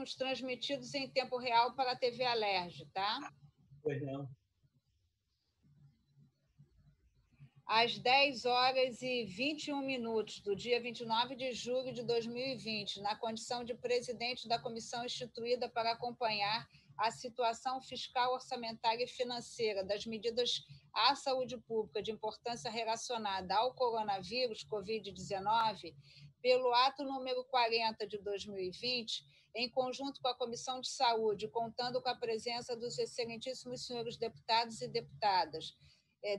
somos transmitidos em tempo real para a TV Alerj, tá? Pois não. Às 10h21 do dia 29 de julho de 2020, na condição de presidente da comissão instituída para acompanhar a situação fiscal, orçamentária e financeira das medidas à saúde pública de importância relacionada ao coronavírus, Covid-19, pelo ato número 40 de 2020, em conjunto com a Comissão de Saúde, contando com a presença dos excelentíssimos senhores deputados e deputadas,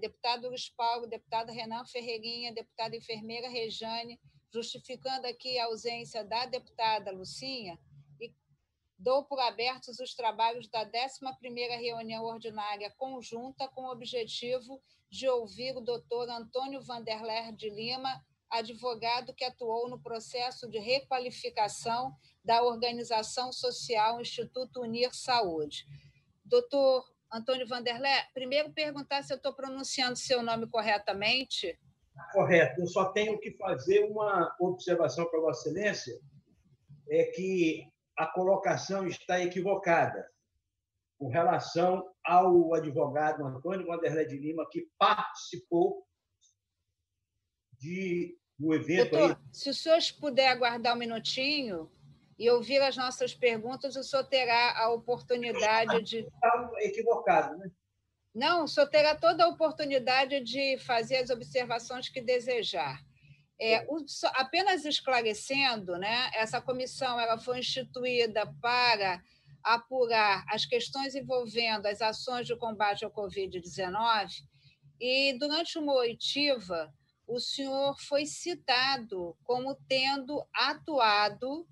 deputado Luiz Paulo, deputada Renan Ferreirinha, deputada enfermeira Rejane, justificando aqui a ausência da deputada Lucinha, e dou por abertos os trabalhos da 11ª reunião ordinária conjunta com o objetivo de ouvir o doutor Antônio Vanderler de Lima, advogado que atuou no processo de requalificação da organização social Instituto Unir Saúde. Doutor Antônio Vanderler, primeiro perguntar se eu estou pronunciando seu nome corretamente. Correto. Eu só tenho que fazer uma observação para Vossa Excelência, é que a colocação está equivocada com relação ao advogado Antônio Vanderler de Lima, que participou do evento. Doutor, se o senhor puder aguardar um minutinho e ouvir as nossas perguntas, o senhor terá a oportunidade de... Está equivocado, né? Não, o senhor terá toda a oportunidade de fazer as observações que desejar. Apenas esclarecendo, né, essa comissão ela foi instituída para apurar as questões envolvendo as ações de combate ao Covid-19 e, durante uma oitiva, o senhor foi citado como tendo atuado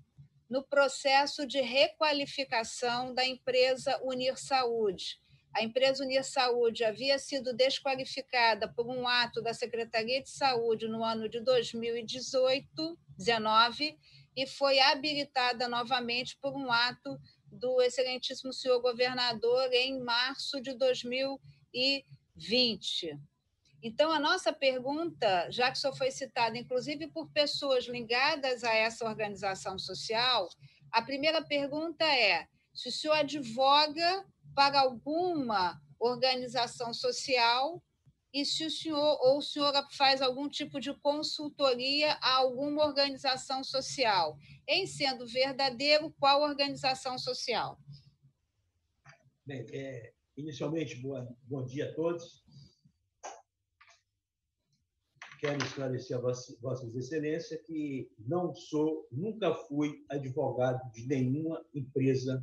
no processo de requalificação da empresa Unir Saúde. A empresa Unir Saúde havia sido desqualificada por um ato da Secretaria de Saúde no ano de 2019 e foi habilitada novamente por um ato do excelentíssimo senhor governador em março de 2020. Então, a nossa pergunta, já que o senhor foi citado, inclusive por pessoas ligadas a essa organização social, a primeira pergunta é se o senhor advoga para alguma organização social e se o senhor faz algum tipo de consultoria a alguma organização social. Em sendo verdadeiro, qual organização social? Bem, inicialmente, bom dia a todos. Quero esclarecer a Vossas Excelências que nunca fui advogado de nenhuma empresa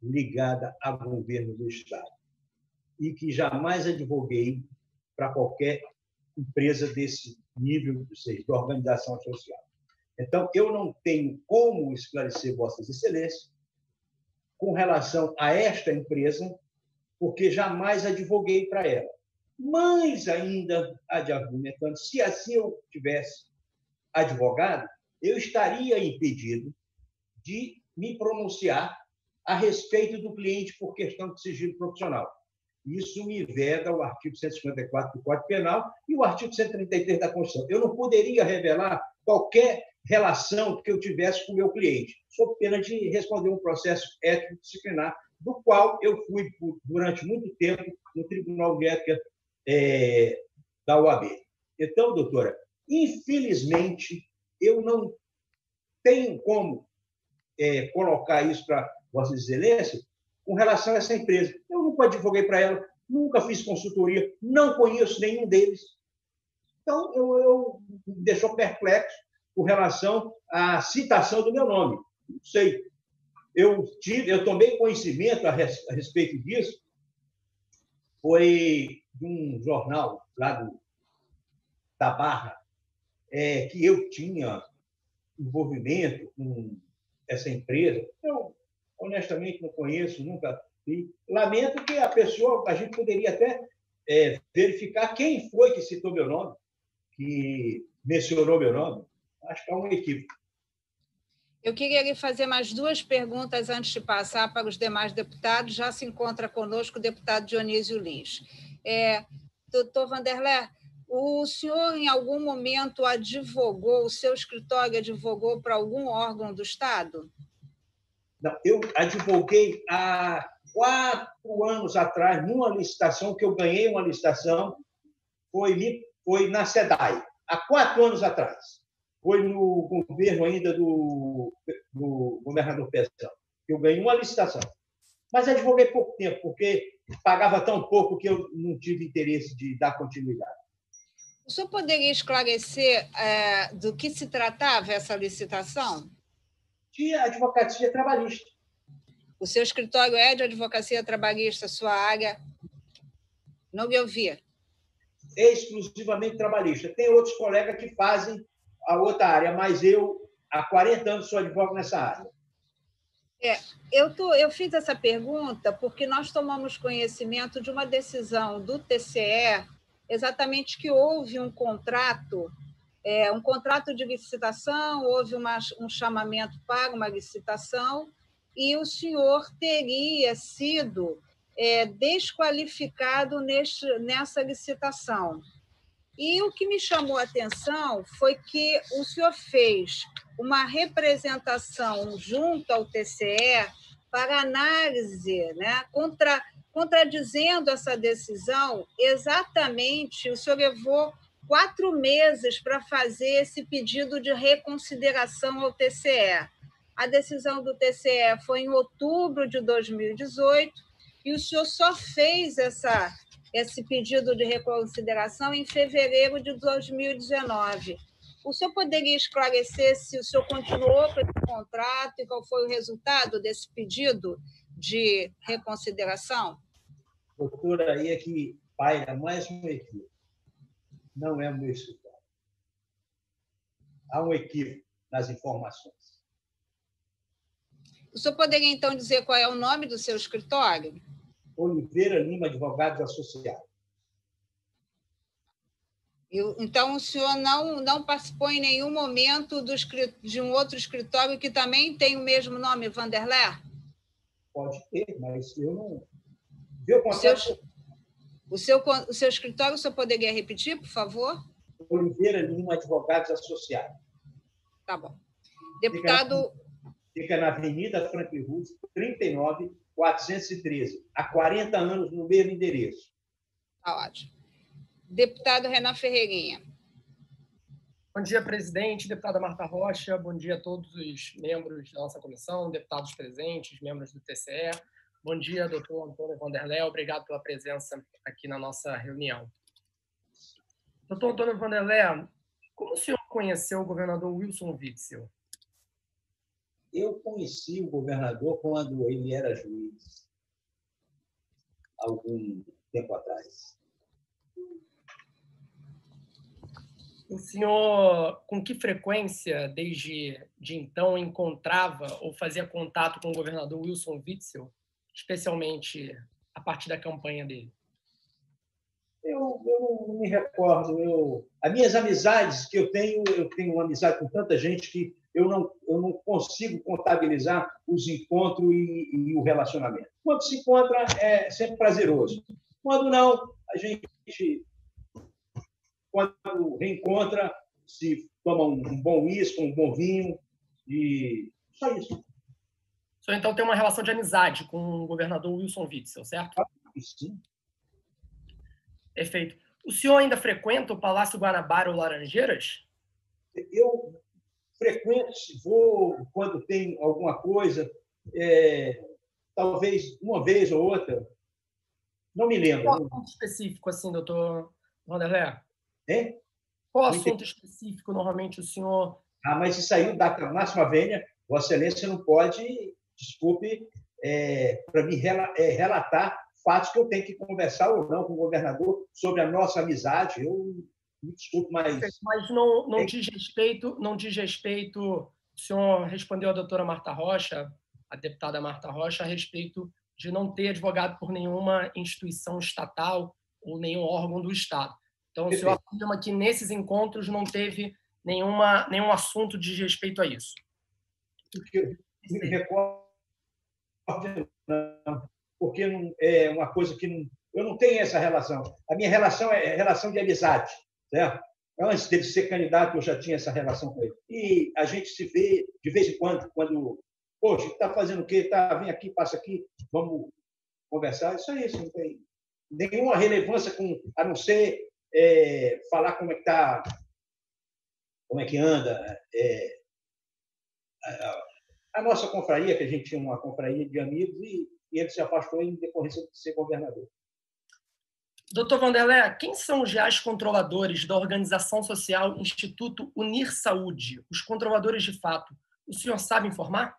ligada ao governo do Estado e que jamais advoguei para qualquer empresa desse nível, ou seja, de organização social. Então, eu não tenho como esclarecer Vossas Excelências com relação a esta empresa, porque jamais advoguei para ela. Mas ainda argumentando, se assim eu tivesse advogado, eu estaria impedido de me pronunciar a respeito do cliente por questão de sigilo profissional. Isso me veda o artigo 154 do Código Penal e o artigo 133 da Constituição. Eu não poderia revelar qualquer relação que eu tivesse com o meu cliente, sob pena de responder um processo ético-disciplinar, do qual eu fui, durante muito tempo, no Tribunal de Ética da OAB. Então, doutora, infelizmente, eu não tenho como colocar isso para Vossa Excelência com relação a essa empresa. Eu nunca advoguei para ela, nunca fiz consultoria, não conheço nenhum deles. Então, eu me deixou perplexo com relação à citação do meu nome. Não sei. Eu tomei conhecimento a respeito disso, foi de um jornal lá da Barra, que eu tinha envolvimento com essa empresa. Eu, honestamente, não conheço, nunca vi. Lamento que a gente poderia até verificar quem foi que citou meu nome, que mencionou meu nome. Acho que é um equívoco. Eu queria lhe fazer mais duas perguntas antes de passar para os demais deputados. Já se encontra conosco o deputado Dionísio Lins. Doutor Vanderler, o senhor em algum momento advogou, o seu escritório advogou para algum órgão do Estado? Não, eu advoguei há 4 anos atrás, numa licitação, que eu ganhei uma licitação, foi na SEDAI, há 4 anos atrás. Foi no governo ainda do governador Pezão, que eu ganhei uma licitação. Mas advoguei pouco tempo, porque pagava tão pouco que eu não tive interesse de dar continuidade. O senhor poderia esclarecer do que se tratava essa licitação? De advocacia trabalhista. O seu escritório é de advocacia trabalhista, sua área? Não me ouvi. Exclusivamente trabalhista. Tem outros colegas que fazem a outra área, mas eu, há 40 anos, sou advogado nessa área. Eu fiz essa pergunta porque nós tomamos conhecimento de uma decisão do TCE, exatamente que houve um contrato de licitação, houve um chamamento para uma licitação, e o senhor teria sido desqualificado nessa licitação. E o que me chamou a atenção foi que o senhor fez uma representação junto ao TCE para análise, né, contradizendo essa decisão. Exatamente, o senhor levou 4 meses para fazer esse pedido de reconsideração ao TCE. A decisão do TCE foi em outubro de 2018 e o senhor só fez esse pedido de reconsideração em fevereiro de 2019. O senhor poderia esclarecer se o senhor continuou com esse contrato e qual foi o resultado desse pedido de reconsideração? Doutora, aí é que paira mais um equívoco. Não é o meu escritório. Há um equívoco nas informações. O senhor poderia, então, dizer qual é o nome do seu escritório? Oliveira Lima Advogados Associados. Então, o senhor não participou em nenhum momento de um outro escritório que também tem o mesmo nome, Vanderlei? Pode ter, mas eu não... Viu o contrato? O seu escritório, o senhor poderia repetir, por favor? Oliveira Lima Advogados Associados. Tá bom. Deputado... Fica na Avenida Franklin Roosevelt, 39.413, há 40 anos no mesmo endereço. Tá ótimo. Deputado Renan Ferreirinha. Bom dia, presidente, deputada Marta Rocha, bom dia a todos os membros da nossa comissão, deputados presentes, membros do TCE. Bom dia, doutor Antônio Vanderlei, obrigado pela presença aqui na nossa reunião. Doutor Antônio Vanderlei, como o senhor conheceu o governador Wilson Witzel? Eu conheci o governador quando ele era juiz, algum tempo atrás. O senhor, com que frequência, desde então, encontrava ou fazia contato com o governador Wilson Witzel, especialmente a partir da campanha dele? Eu não me recordo. As minhas amizades que eu tenho uma amizade com tanta gente que eu não consigo contabilizar os encontros e o relacionamento. Quando se encontra, é sempre prazeroso. Quando não, a gente, quando reencontra, se toma um bom uísque, um bom vinho, e só isso. O senhor, então, tem uma relação de amizade com o governador Wilson Witzel, certo? Sim. Perfeito. O senhor ainda frequenta o Palácio Guanabara ou Laranjeiras? Eu frequento, vou quando tem alguma coisa, talvez uma vez ou outra, não me lembro. Qual assunto específico, assim, doutor Vanderlei? Qual assunto específico, normalmente, o senhor... Mas isso aí, da máxima vênia, Vossa Excelência não pode, desculpe, para mim relatar fatos que eu tenho que conversar ou não com o governador sobre a nossa amizade. Eu me desculpe, mas não diz respeito. O senhor respondeu à doutora Marta Rocha, a deputada Marta Rocha, a respeito de não ter advogado por nenhuma instituição estatal ou nenhum órgão do Estado. Então, o senhor afirma que nesses encontros não teve nenhum assunto de respeito a isso. Me recordo, porque é uma coisa que eu não tenho essa relação. A minha relação é relação de amizade, certo? Antes dele ser candidato, eu já tinha essa relação com ele. E a gente se vê de vez em quando Poxa, está fazendo o quê? Tá, vem aqui, passa aqui, vamos conversar. Isso é isso, não tem nenhuma relevância a não ser falar como é que está, como é que anda. A nossa confraria, que a gente tinha uma confraria de amigos, e ele se afastou em decorrência de ser governador. Doutor Wanderlé, quem são os reais controladores da organização social Instituto Unir Saúde, os controladores de fato? O senhor sabe informar?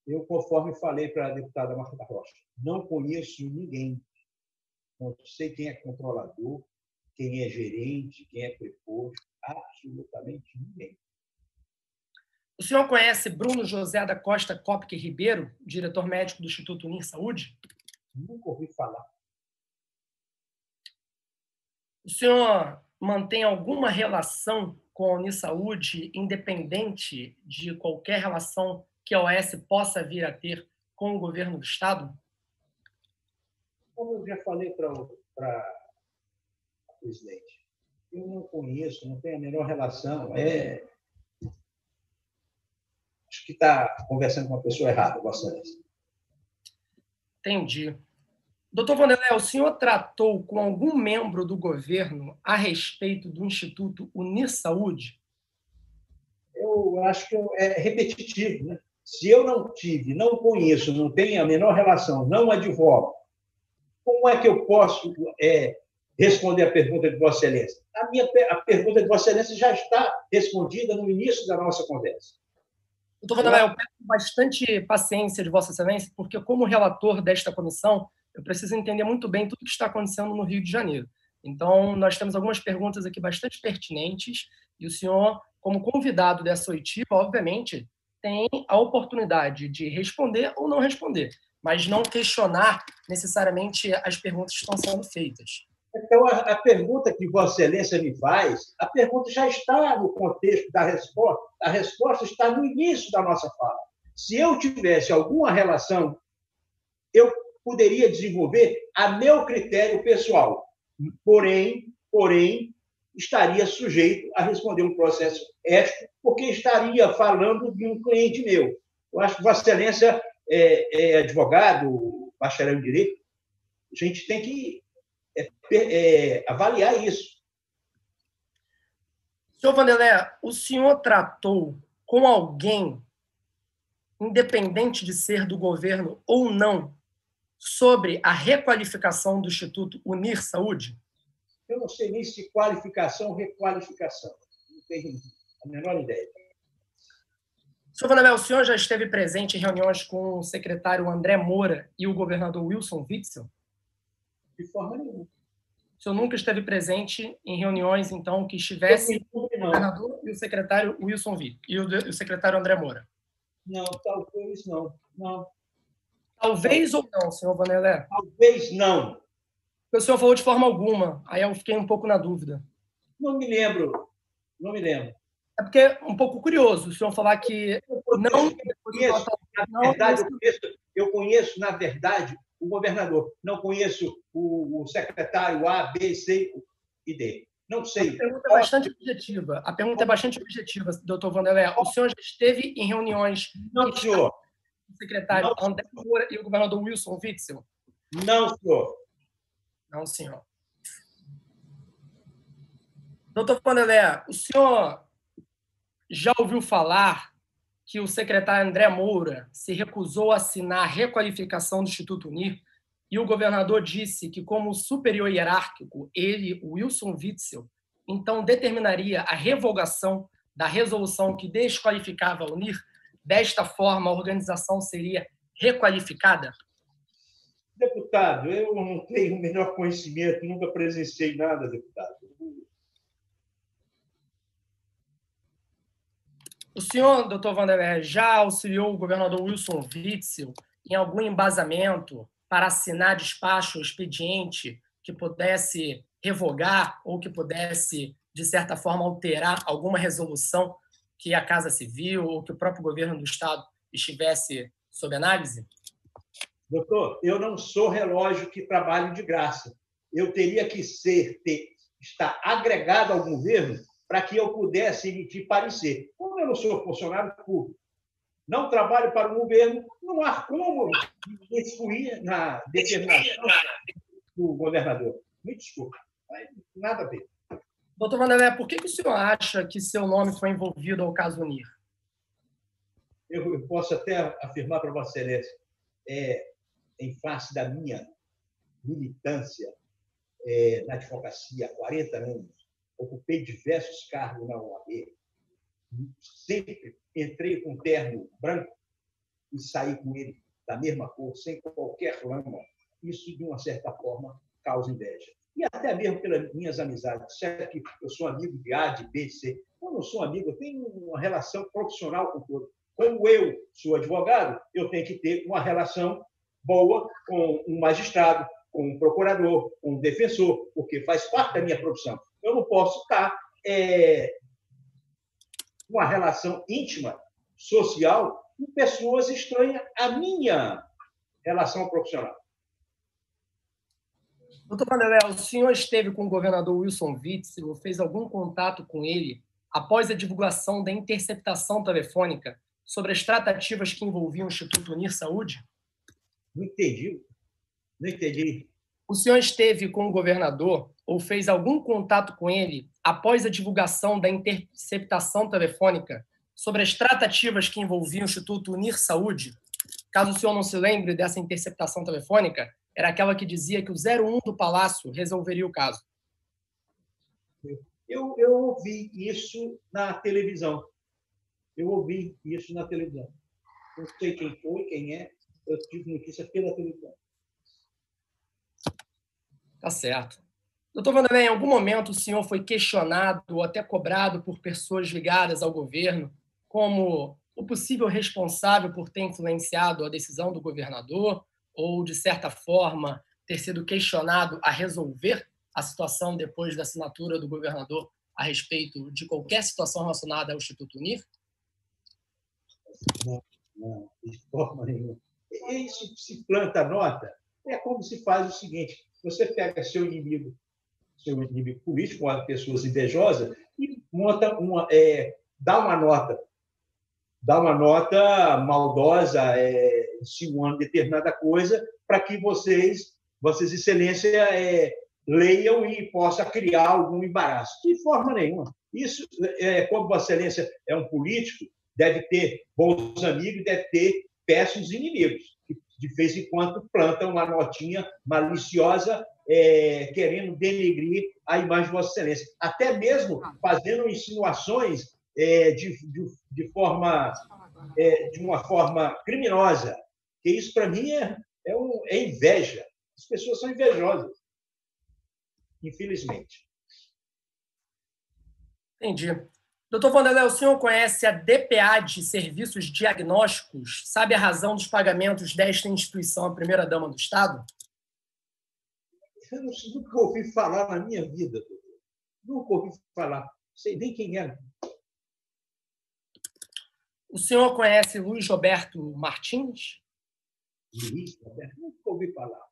Eu, conforme falei para a deputada Marta Rocha, não conheço ninguém. Não sei quem é controlador, quem é gerente, quem é preposto, absolutamente ninguém. O senhor conhece Bruno José da Costa Copque Ribeiro, diretor médico do Instituto Unir Saúde? Nunca ouvi falar. O senhor mantém alguma relação com a Unir Saúde, independente de qualquer relação que a OS possa vir a ter com o governo do Estado? Como eu já falei para a presidente, eu não conheço, não tenho a menor relação. Acho que está conversando com uma pessoa errada, Vossa Excelência. Entendi. Doutor Wanderlé, o senhor tratou com algum membro do governo a respeito do Instituto Unir Saúde? Eu acho que é repetitivo, né? Se eu não tive, não conheço, não tenho a menor relação, não advogo, como é que eu posso responder a pergunta de Vossa Excelência? A pergunta de Vossa Excelência já está respondida no início da nossa conversa. Doutor Wanderlé, eu peço bastante paciência de Vossa Excelência, porque, como relator desta comissão, eu preciso entender muito bem tudo o que está acontecendo no Rio de Janeiro. Então, nós temos algumas perguntas aqui bastante pertinentes, e o senhor, como convidado dessa oitiva, obviamente, tem a oportunidade de responder ou não responder, mas não questionar necessariamente as perguntas que estão sendo feitas. Então, a pergunta que Vossa Excelência me faz, a pergunta já está no contexto da resposta. A resposta está no início da nossa fala. Se eu tivesse alguma relação, eu poderia desenvolver a meu critério pessoal. Porém, estaria sujeito a responder um processo ético, porque estaria falando de um cliente meu. Eu acho que Vossa Excelência é advogado, bacharel em Direito, a gente tem que avaliar isso. Senhor Wanderlé, o senhor tratou com alguém, independente de ser do governo ou não, sobre a requalificação do Instituto Unir Saúde? Eu não sei nem se qualificação ou requalificação. Não tenho a menor ideia. Senhor Wanderlé, o senhor já esteve presente em reuniões com o secretário André Moura e o governador Wilson Witzel? De forma nenhuma. O senhor nunca esteve presente em reuniões, então, que estivesse o governador e o secretário Wilson Witzel e o secretário André Moura? Não, talvez não. Não. Talvez ou não, senhor Wanderlé? Talvez não. O senhor falou de forma alguma, aí eu fiquei um pouco na dúvida. Não me lembro. Não me lembro. É porque é um pouco curioso o senhor falar que não... Eu conheço, na verdade, o governador. Não conheço o secretário A, B, C e D. Não sei. A pergunta é bastante objetiva. A pergunta é bastante objetiva, doutor Wanderlé. O senhor já esteve em reuniões... Não, senhor. O secretário André Moura e o governador Wilson Witzel? Não, senhor. Não, senhor. Doutor Wanderlé, o senhor já ouviu falar que o secretário André Moura se recusou a assinar a requalificação do Instituto Unir e o governador disse que, como superior hierárquico, ele, o Wilson Witzel, então determinaria a revogação da resolução que desqualificava a Unir? Desta forma, a organização seria requalificada? Deputado, eu não tenho o menor conhecimento, nunca presenciei nada, deputado. O senhor, doutor Wanderlé, já auxiliou o governador Wilson Witzel em algum embasamento para assinar despacho ou expediente que pudesse revogar ou que pudesse, de certa forma, alterar alguma resolução que a Casa Civil ou que o próprio governo do Estado estivesse sob análise? Doutor, eu não sou relógio que trabalho de graça. Eu teria que estar agregado ao governo para que eu pudesse emitir parecer. Como eu não sou funcionário público, não trabalho para o governo, não há como excluir na determinação do governador. Me desculpe, mas nada a ver. Doutor Vanderlei, por que o senhor acha que seu nome foi envolvido ao caso Unir? Eu posso até afirmar para Vossa Excelência, em face da minha militância na advocacia há 40 anos, ocupei diversos cargos na OAB, sempre entrei com terno branco e saí com ele da mesma cor, sem qualquer lama. Isso, de uma certa forma, causa inveja. E até mesmo pelas minhas amizades. Será que eu sou amigo de A, de B, de C? Eu não sou amigo, eu tenho uma relação profissional com todos. Como eu sou advogado, eu tenho que ter uma relação boa com um magistrado, com um procurador, com um defensor, porque faz parte da minha profissão. Eu não posso estar uma relação íntima, social, com pessoas estranhas à minha relação profissional. Doutor Vanderlei, o senhor esteve com o governador Wilson Witzel, fez algum contato com ele após a divulgação da interceptação telefônica sobre as tratativas que envolviam o Instituto Unir Saúde? Não entendi. Não entendi. O senhor esteve com o governador ou fez algum contato com ele após a divulgação da interceptação telefônica sobre as tratativas que envolviam o Instituto Unir Saúde? Caso o senhor não se lembre dessa interceptação telefônica, era aquela que dizia que o 01 do Palácio resolveria o caso. Eu ouvi isso na televisão. Não sei quem foi, quem é. Eu tive notícia pela televisão. Tá certo. Doutor Vanderlei, em algum momento o senhor foi questionado ou até cobrado por pessoas ligadas ao governo como o possível responsável por ter influenciado a decisão do governador ou, de certa forma, ter sido questionado a resolver a situação depois da assinatura do governador a respeito de qualquer situação relacionada ao Instituto Unir? Não, de forma nenhuma. Isso se planta nota. É como se faz o seguinte: você pega seu inimigo político, pessoas invejosas, e monta dá uma nota maldosa, insinuando determinada coisa, para que Vossas Excelências leiam e possa criar algum embaraço. De forma nenhuma. Isso, como Vossa Excelência é um político, deve ter bons amigos, deve ter péssimos inimigos, que de vez em quando plantam uma notinha maliciosa, querendo denegrir a imagem de Vossa Excelência. Até mesmo fazendo insinuações de uma forma criminosa. Que isso, para mim, é inveja. As pessoas são invejosas, infelizmente. Entendi. Doutor Vanderlei, o senhor conhece a DPA de Serviços Diagnósticos? Sabe a razão dos pagamentos desta instituição à primeira-dama do Estado? Eu nunca ouvi falar na minha vida, doutor. Nunca ouvi falar. Não sei nem quem é. O senhor conhece Luiz Roberto Martins? Luiz Roberto? Nunca ouvi falar.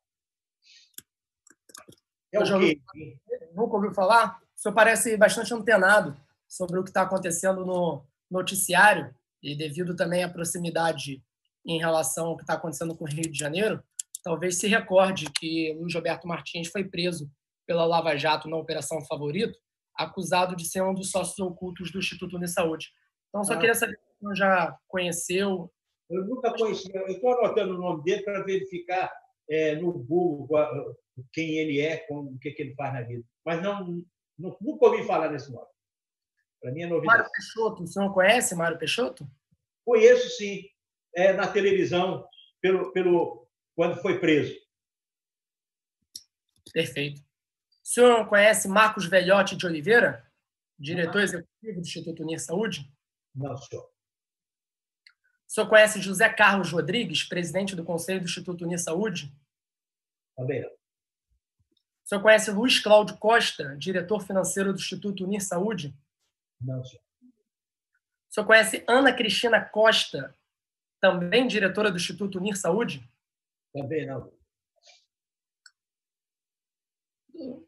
Nunca ouviu falar? O senhor parece bastante antenado sobre o que está acontecendo no noticiário e devido também à proximidade em relação ao que está acontecendo com o Rio de Janeiro, talvez se recorde que Luiz Roberto Martins foi preso pela Lava Jato na Operação Favorito, acusado de ser um dos sócios ocultos do Instituto Unir Saúde. Então, só queria saber se o senhor já conheceu. Eu nunca conheci. Eu estou anotando o nome dele para verificar no Google quem ele é, o que ele faz na vida. Mas nunca ouvi falar nesse nome. Para mim é novidade. Mário Peixoto, o senhor conhece Mário Peixoto? Conheço, sim. Na televisão, quando foi preso. Perfeito. O senhor conhece Marcos Velhote de Oliveira, diretor executivo do Instituto Unir Saúde? Não, senhor. O senhor conhece José Carlos Rodrigues, presidente do Conselho do Instituto Unir Saúde? Também não. O senhor conhece Luiz Cláudio Costa, diretor financeiro do Instituto Unir Saúde? Não, senhor. O senhor conhece Ana Cristina Costa, também diretora do Instituto Unir Saúde? Também não.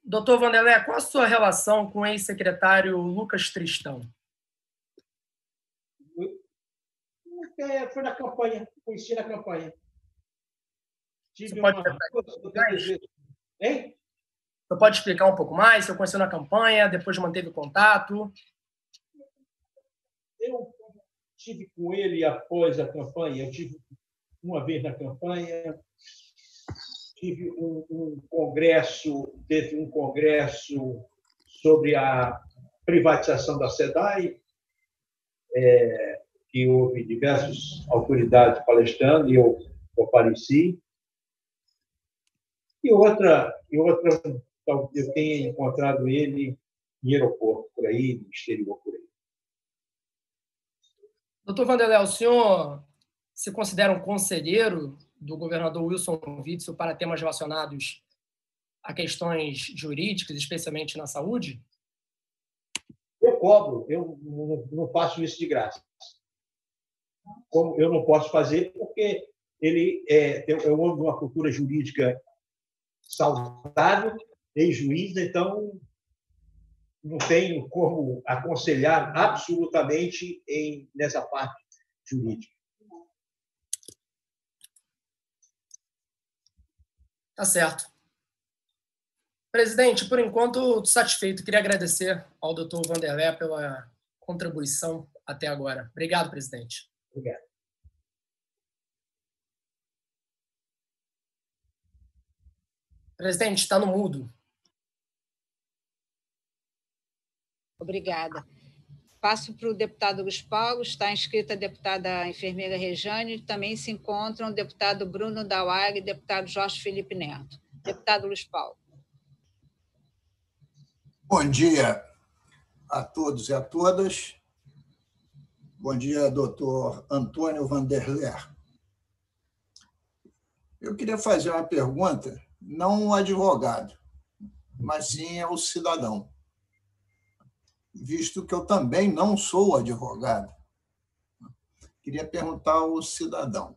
Doutor Vanderlei, qual a sua relação com o ex-secretário Lucas Tristão? Não Foi na campanha, conheci na campanha. Tive uma... Hein? Você pode explicar um pouco mais? Você conheceu na campanha, depois manteve contato? Eu tive com ele após a campanha. Eu tive uma vez na campanha. Tive teve um congresso sobre a privatização da SEDAI, que houve diversas autoridades palestrando e eu compareci. E outra, eu tenho encontrado ele em aeroporto, por aí, no exterior, por aí. Doutor Vanderléu, o senhor se considera um conselheiro do governador Wilson Witzel para temas relacionados a questões jurídicas, especialmente na saúde? Eu cobro, eu não faço isso de graça. Como eu não posso fazer, porque ele é homem de uma cultura jurídica saudável, ex-juiz, então não tenho como aconselhar absolutamente nessa parte jurídica. Tá certo. Presidente, por enquanto, estou satisfeito. Queria agradecer ao doutor Vanderléu pela contribuição até agora. Obrigado, presidente. Obrigado. Presidente, está no mudo. Obrigada. Passo para o deputado Luiz Paulo, está inscrita a deputada enfermeira Rejane, também se encontram o deputado Bruno Dauari e o deputado Jorge Felipe Neto. Deputado Luiz Paulo. Bom dia a todos e a todas. Bom dia, doutor Antônio Vanderléu. Eu queria fazer uma pergunta, não ao advogado, mas sim ao cidadão, visto que eu também não sou advogado. Queria perguntar ao cidadão.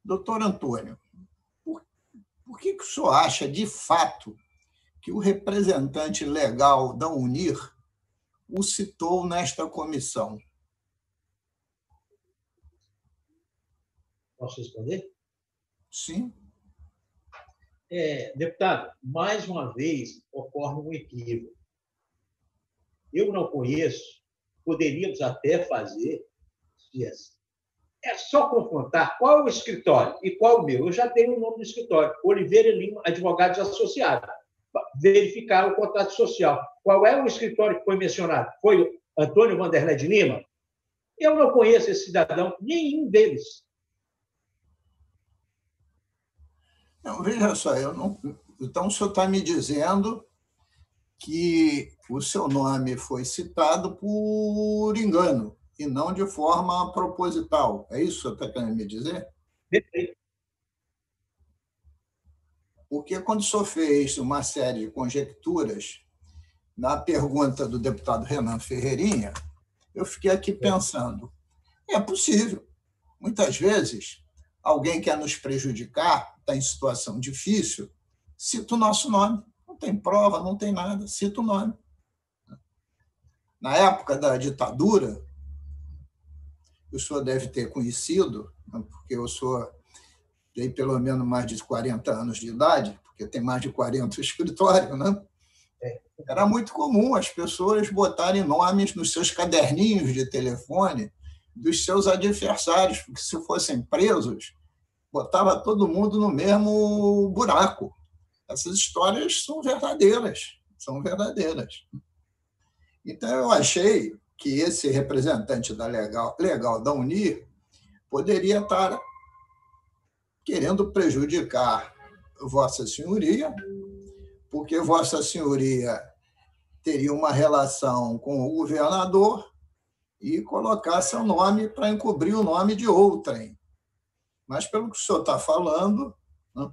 Doutor Antônio, por que o senhor acha, de fato, que o representante legal da UNIR o citou nesta comissão? Posso responder? Sim. Deputado, mais uma vez ocorre um equívoco. Eu não conheço, poderíamos até fazer, é só confrontar qual é o escritório e qual o meu. Eu já tenho o nome do escritório, Oliveira Lima Advogados Associados. Verificar o contrato social. Qual é o escritório que foi mencionado? Foi o Antônio Vanderléu de Lima? Eu não conheço esse cidadão, nenhum deles. Não, veja só, então o senhor está me dizendo que o seu nome foi citado por engano e não de forma proposital. É isso que o senhor está querendo me dizer? Perfeito. Porque quando o senhor fez uma série de conjecturas na pergunta do deputado Renan Ferreirinha, eu fiquei aqui pensando, é possível. Muitas vezes, alguém quer nos prejudicar, está em situação difícil, cita o nosso nome. Não tem prova, não tem nada, cita o nome. Na época da ditadura, o senhor deve ter conhecido, porque eu tenho pelo menos mais de 40 anos de idade, porque tem mais de 40 no escritório, né? Era muito comum as pessoas botarem nomes nos seus caderninhos de telefone dos seus adversários, porque se fossem presos, botava todo mundo no mesmo buraco. Essas histórias são verdadeiras, são verdadeiras. Então, eu achei que esse representante da legal da UNIR poderia estar querendo prejudicar Vossa Senhoria, porque Vossa Senhoria teria uma relação com o governador e colocar seu nome para encobrir o nome de outrem. Mas, pelo que o senhor está falando, né,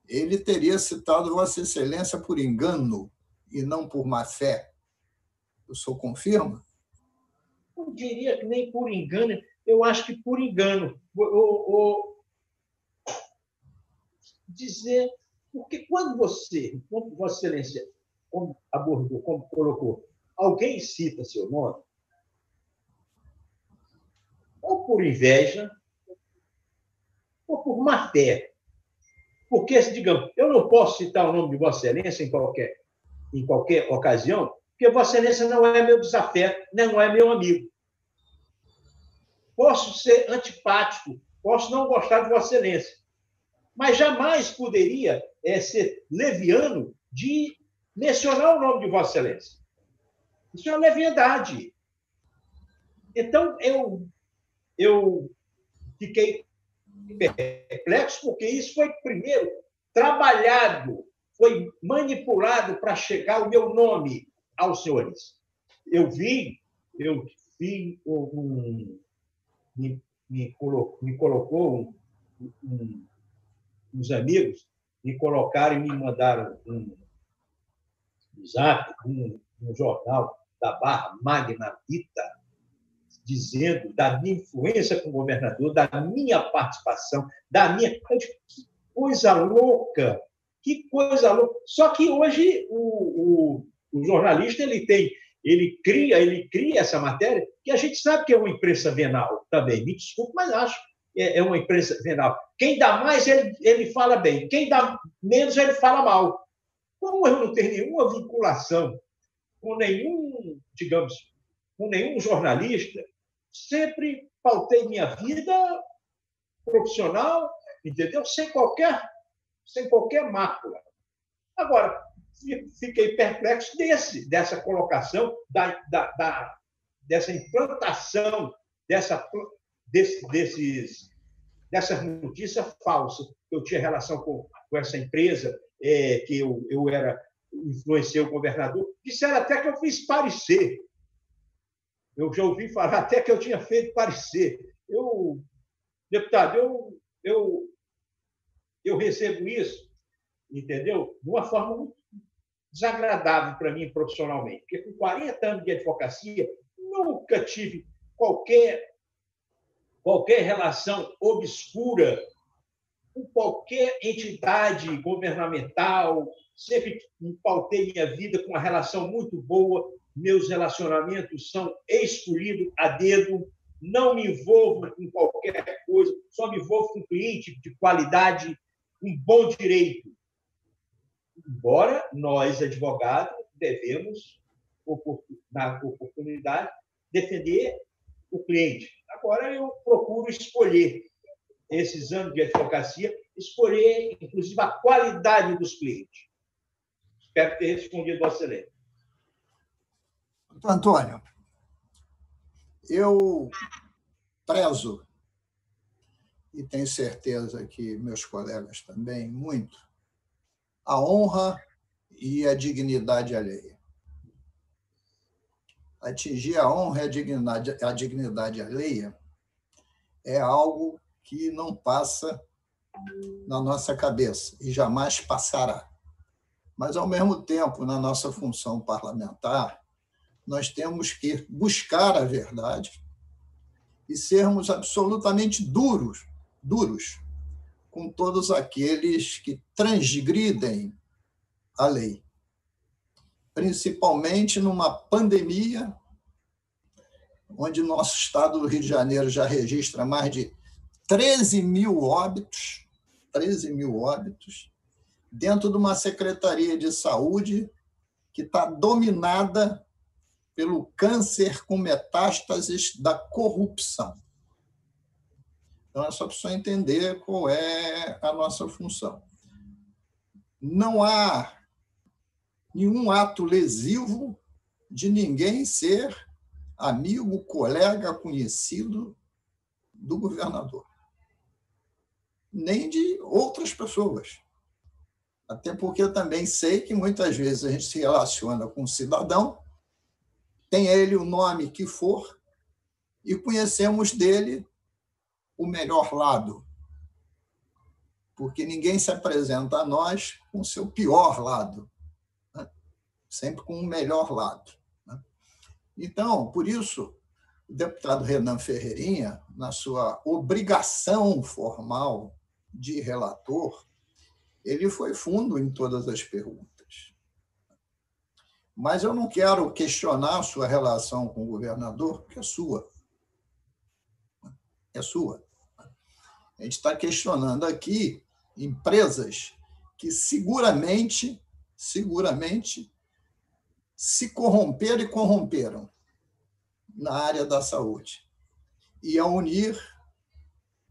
ele teria citado Vossa Excelência por engano e não por má-fé. O senhor confirma? Não diria que nem por engano, eu acho que por engano. Dizer, porque quando Vossa Excelência, como abordou, como colocou, alguém cita seu nome, ou por inveja, ou por má fé. Porque, digamos, eu não posso citar o nome de Vossa Excelência em qualquer ocasião, porque Vossa Excelência não é meu desafeto, não é meu amigo. Posso ser antipático, posso não gostar de Vossa Excelência, mas jamais poderia ser leviano de mencionar o nome de Vossa Excelência. Isso é uma leviandade. Então, eu fiquei perplexo, porque isso foi, primeiro, trabalhado, foi manipulado para chegar o meu nome aos senhores. Me colocou uns amigos, me colocaram e me mandaram um zap, um jornal da Barra, Magna Vita, dizendo da minha influência com o governador, da minha participação, da minha... Que coisa louca! Que coisa louca! Só que hoje o jornalista ele cria essa matéria, que a gente sabe que é uma imprensa venal também. Me desculpe, mas acho que é uma imprensa venal. Quem dá mais, ele fala bem. Quem dá menos, ele fala mal. Como eu não tenho nenhuma vinculação com nenhum, digamos, com nenhum jornalista, sempre pautei minha vida profissional, entendeu? Sem qualquer mácula. Agora, fiquei perplexo dessa colocação, dessa implantação, dessa notícia falsa que eu tinha relação com essa empresa, que eu influenciei o governador. Disseram até que eu fiz parecer. Eu já ouvi falar até que eu tinha feito parecer. Deputado, eu recebo isso, entendeu? De uma forma muito desagradável para mim profissionalmente, porque com 40 anos de advocacia, nunca tive qualquer relação obscura com qualquer entidade governamental, sempre pautei minha vida com uma relação muito boa, meus relacionamentos são escolhidos a dedo, não me envolvo com qualquer coisa, só me envolvo com cliente de qualidade, com bom direito. Embora nós, advogados, devemos, na oportunidade, defender o cliente. Agora, eu procuro escolher esses anos de advocacia, escolher, inclusive, a qualidade dos clientes. Espero ter respondido, Vossa Excelência. Antônio, eu prezo, e tenho certeza que meus colegas também, muito, a honra e a dignidade alheia. Atingir a honra e a dignidade alheia é algo que não passa na nossa cabeça e jamais passará. Mas, ao mesmo tempo, na nossa função parlamentar, nós temos que buscar a verdade e sermos absolutamente duros com todos aqueles que transgridem a lei, principalmente numa pandemia, onde nosso estado do Rio de Janeiro já registra mais de 13 mil óbitos, dentro de uma Secretaria de Saúde que está dominada pelo câncer com metástases da corrupção. Então, é só para entender qual é a nossa função. Não há nenhum ato lesivo de ninguém ser amigo, colega, conhecido do governador, nem de outras pessoas. Até porque eu também sei que muitas vezes a gente se relaciona com um cidadão, tem ele o nome que for, e conhecemos dele o melhor lado, porque ninguém se apresenta a nós com o seu pior lado, né? Sempre com o melhor lado, né? Então, por isso, o deputado Renan Ferreirinha, na sua obrigação formal de relator, ele foi fundo em todas as perguntas. Mas eu não quero questionar a sua relação com o governador, porque é sua. é sua. A gente está questionando aqui empresas que seguramente se corromperam e corromperam na área da saúde. E a Unir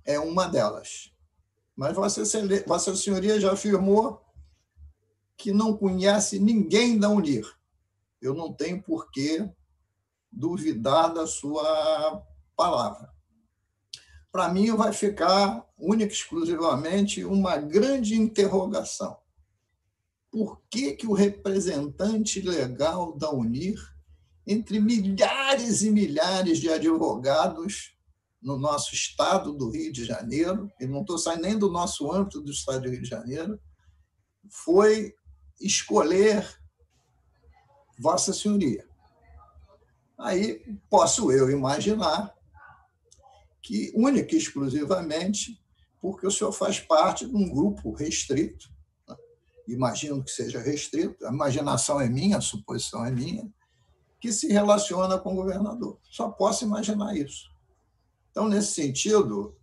é uma delas. Mas Vossa Senhoria já afirmou que não conhece ninguém da Unir. Eu não tenho por que duvidar da sua palavra. Para mim, vai ficar única e exclusivamente uma grande interrogação. Por que o representante legal da Unir, entre milhares e milhares de advogados no nosso estado do Rio de Janeiro, e não estou saindo nem do nosso âmbito do estado do Rio de Janeiro, foi escolher Vossa Senhoria? Aí posso eu imaginar que, única e exclusivamente, porque o senhor faz parte de um grupo restrito, né? Imagino que seja restrito, a imaginação é minha, a suposição é minha, que se relaciona com o governador. Só posso imaginar isso. Então, nesse sentido,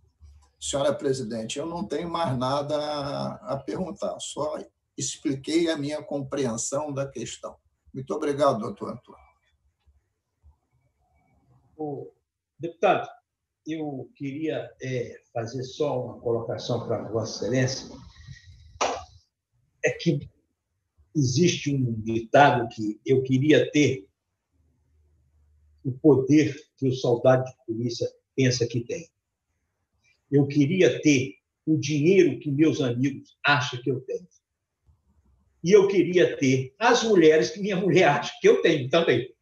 senhora presidente, eu não tenho mais nada a perguntar, só expliquei a minha compreensão da questão. Muito obrigado, doutor Antônio. Deputado, eu queria fazer só uma colocação para Vossa Excelência. É que existe um ditado que eu queria ter o poder que o soldado de polícia pensa que tem. Eu queria ter o dinheiro que meus amigos acham que eu tenho. E eu queria ter as mulheres que minha mulher acha que eu tenho também.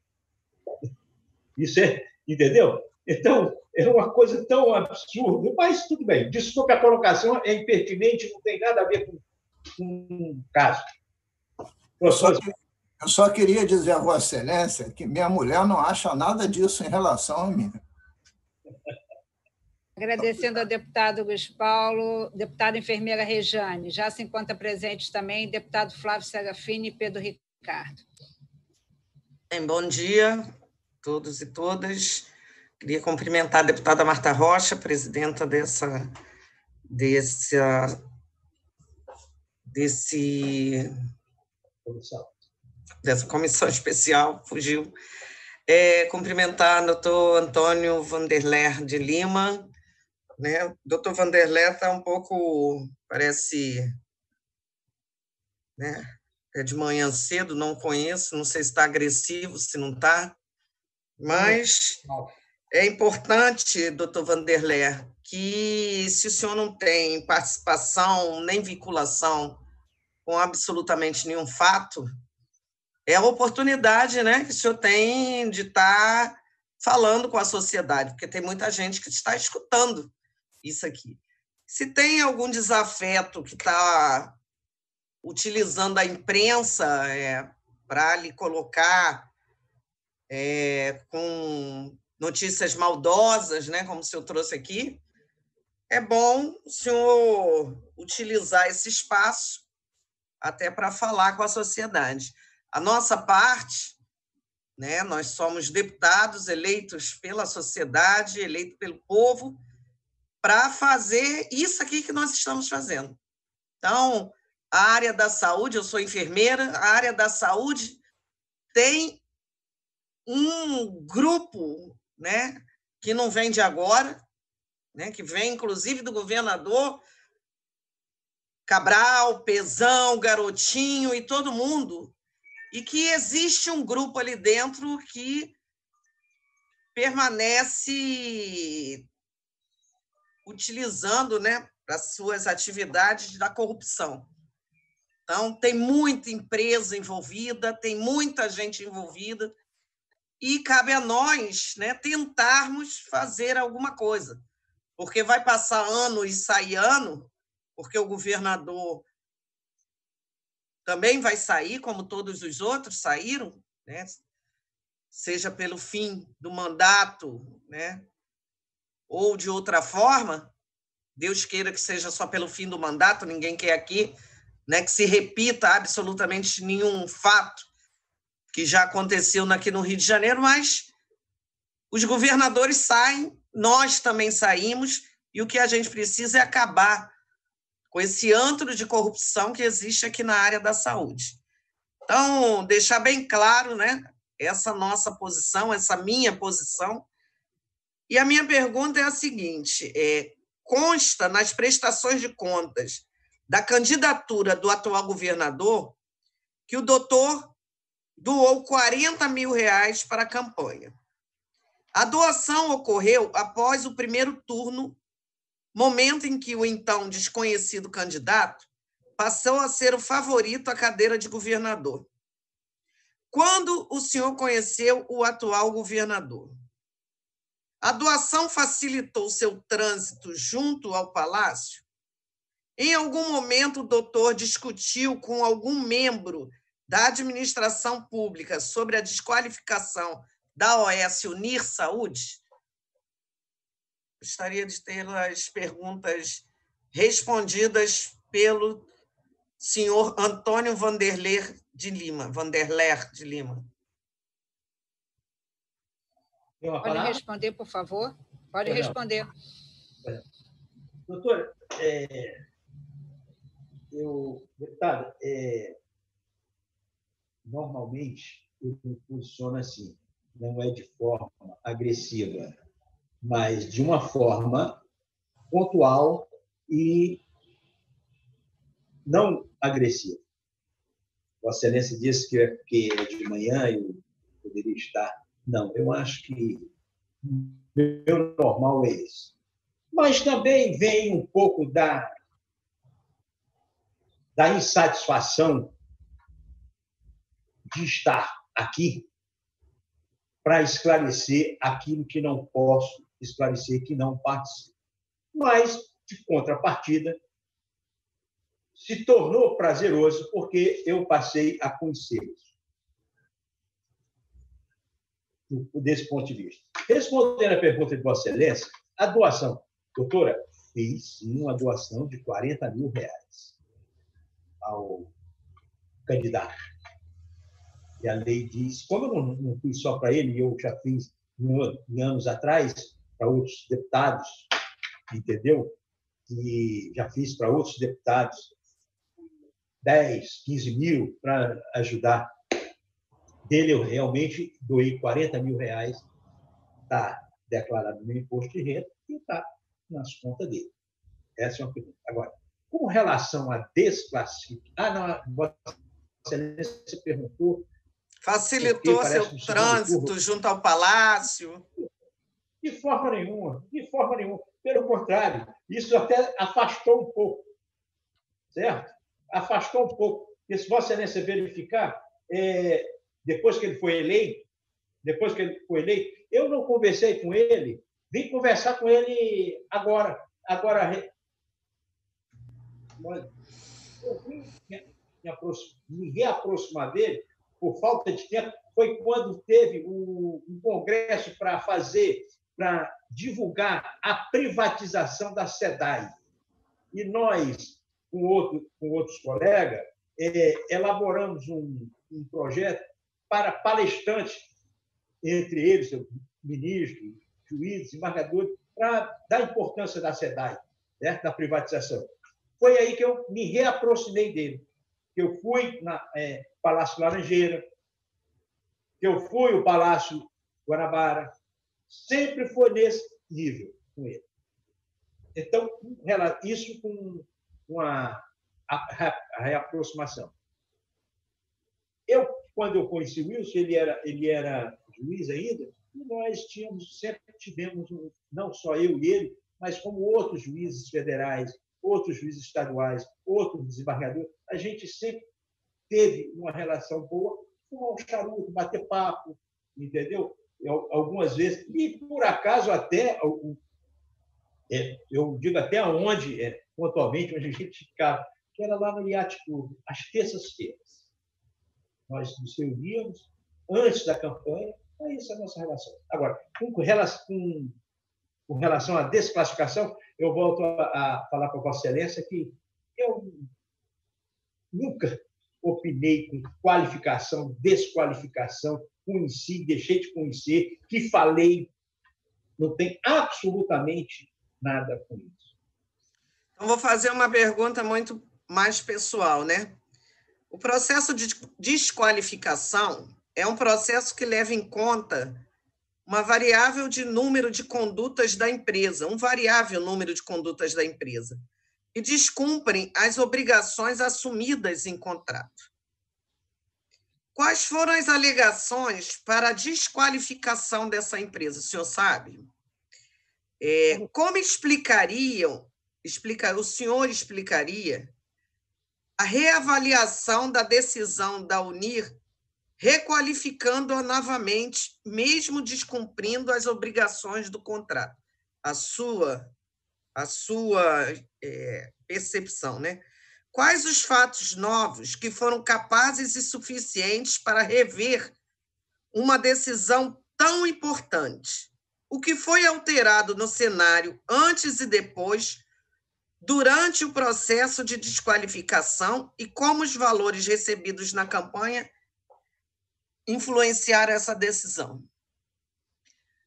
Isso entendeu? Então, é uma coisa tão absurda, mas tudo bem. Desculpe a colocação, é impertinente, não tem nada a ver com o caso. Eu só queria dizer a Vossa Excelência que minha mulher não acha nada disso em relação a mim. Agradecendo ao deputado Luiz Paulo, deputada enfermeira Rejane, já se encontra presentes também, deputado Flávio Serafini e Pedro Ricardo. Bom dia a todos e todas. Queria cumprimentar a deputada Marta Rocha, presidenta dessa comissão especial, fugiu. Cumprimentar o doutor Antônio Vanderler de Lima, né? O doutor Vanderler está um pouco, parece, né? É de manhã cedo, não conheço, não sei se está agressivo, se não está, mas é importante, doutor Vanderler, que se o senhor não tem participação nem vinculação com absolutamente nenhum fato, é a oportunidade, né, que o senhor tem de estar falando com a sociedade, porque tem muita gente que está escutando isso aqui. Se tem algum desafeto que está utilizando a imprensa para lhe colocar com notícias maldosas, né, como o senhor trouxe aqui, é bom o senhor utilizar esse espaço até para falar com a sociedade. A nossa parte, né, nós somos deputados eleitos pela sociedade, eleitos pelo povo, para fazer isso aqui que nós estamos fazendo. Então, a área da saúde, eu sou enfermeira, a área da saúde tem um grupo, né, que não vem de agora, né, que vem, inclusive, do governador Cabral, Pezão, Garotinho e todo mundo, e que existe um grupo ali dentro que permanece utilizando, né, para suas atividades da corrupção. Então, tem muita empresa envolvida, tem muita gente envolvida, e cabe a nós, né, tentarmos fazer alguma coisa, porque vai passar ano e sair ano, porque o governador também vai sair, como todos os outros saíram, né, seja pelo fim do mandato, né, ou de outra forma. Deus queira que seja só pelo fim do mandato, ninguém quer aqui, né, que se repita absolutamente nenhum fato que já aconteceu aqui no Rio de Janeiro, mas os governadores saem, nós também saímos, e o que a gente precisa é acabar com esse antro de corrupção que existe aqui na área da saúde. Então, deixar bem claro, né, essa nossa posição, essa minha posição. E a minha pergunta é a seguinte: consta nas prestações de contas da candidatura do atual governador que o doutor doou R$40 mil para a campanha. A doação ocorreu após o primeiro turno, momento em que o então desconhecido candidato passou a ser o favorito à cadeira de governador. Quando o senhor conheceu o atual governador, a doação facilitou seu trânsito junto ao palácio? Em algum momento, o doutor discutiu com algum membro da administração pública sobre a desqualificação da OS Unir Saúde? Gostaria de ter as perguntas respondidas pelo senhor Antônio Vanderler de Lima. Pode responder, por favor? Pode responder. Doutora, deputada, normalmente eu funciono assim, não é de forma agressiva, mas de uma forma pontual e não agressiva. Vossa Excelência disse que de manhã eu poderia estar. Não, eu acho que meu normal é esse. Mas também vem um pouco da insatisfação de estar aqui para esclarecer aquilo que não posso esclarecer, que não participo. Mas, de contrapartida, se tornou prazeroso porque eu passei a conhecê-los. Desse ponto de vista. Respondendo à pergunta de Vossa Excelência, a doação, doutora, fiz sim uma doação de R$40 mil ao candidato. E a lei diz, como eu não fiz só para ele, eu já fiz em anos atrás para outros deputados, entendeu? E já fiz para outros deputados 10, 15 mil para ajudar. Dele, eu realmente doei R$40 mil, está declarado no imposto de renda e está nas contas dele. Essa é uma pergunta. Agora, com relação a desclassificar... Vossa Excelência perguntou... Facilitou seu trânsito junto ao palácio? De forma nenhuma, de forma nenhuma. Pelo contrário, isso até afastou um pouco, certo? Afastou um pouco. E se Vossa Excelência verificar, depois que ele foi eleito, eu não conversei com ele, vim conversar com ele agora. Eu vim me reaproximar dele por falta de tempo. Foi quando teve um congresso para divulgar a privatização da SEDAI. E nós, com outros colegas, elaboramos um projeto para palestrantes, entre eles, ministros, juízes, embargadores, para dar importância da SEDAI, né, da privatização. Foi aí que eu me reaproximei dele. Eu fui no Palácio Laranjeira, eu fui ao Palácio Guanabara, sempre foi nesse nível com ele. Então, isso com a reaproximação. Quando eu conheci o Wilson, ele era juiz ainda, e nós sempre tivemos, não só eu e ele, mas como outros juízes federais, outros juízes estaduais, outros desembargadores, a gente sempre teve uma relação boa, fumar um charuto, bater papo, entendeu? Algumas vezes, e por acaso até, eu digo até onde, pontualmente, onde a gente ficava, que era lá no Yacht Club, às terças-feiras. Nós nos reuníamos antes da campanha, isso é a nossa relação. Agora, com relação à desclassificação, eu volto a falar para Vossa Excelência que eu nunca opinei com qualificação, desqualificação, conheci, deixei de conhecer, que falei, Não tem absolutamente nada com isso. Então, vou fazer uma pergunta muito mais pessoal, né? O processo de desqualificação é um processo que leva em conta uma variável de número de condutas da empresa, um variável número de condutas da empresa, que descumprem as obrigações assumidas em contrato. Quais foram as alegações para a desqualificação dessa empresa? O senhor sabe? Como o senhor explicaria a reavaliação da decisão da UNIR, requalificando-a novamente, mesmo descumprindo as obrigações do contrato? A sua percepção, né? Quais os fatos novos que foram capazes e suficientes para rever uma decisão tão importante? O que foi alterado no cenário antes e depois, durante o processo de desqualificação, e como os valores recebidos na campanha influenciaram essa decisão?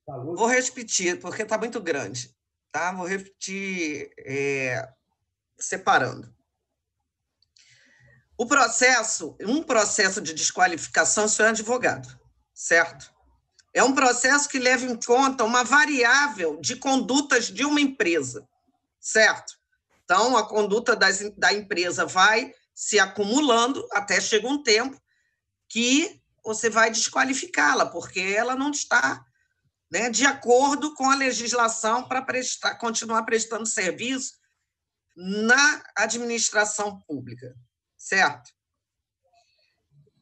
Vou repetir, porque está muito grande. Tá? Vou repetir separando. Um processo de desqualificação, o senhor é advogado, certo? É um processo que leva em conta uma variável de condutas de uma empresa, certo? Então, a conduta da empresa vai se acumulando até chega um tempo que você vai desqualificá-la, porque ela não está, né, de acordo com a legislação para continuar prestando serviço na administração pública, certo?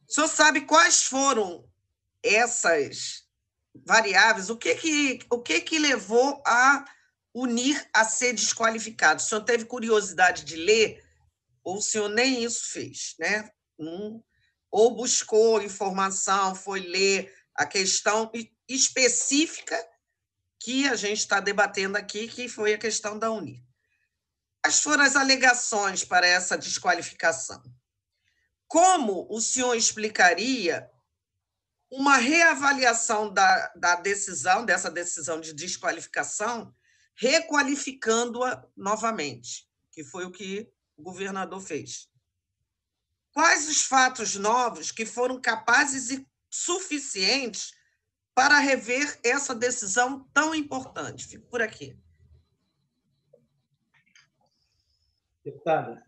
O senhor sabe quais foram essas variáveis? O que levou a UNIR a ser desqualificado? O senhor teve curiosidade de ler, ou o senhor nem isso fez, né? Ou buscou informação, foi ler a questão específica que a gente está debatendo aqui, que foi a questão da UNIR. Quais foram as alegações para essa desqualificação? Como o senhor explicaria uma reavaliação dessa decisão de desqualificação, requalificando-a novamente, que foi o que o governador fez? Quais os fatos novos que foram capazes e suficientes para rever essa decisão tão importante? Fico por aqui. Deputada,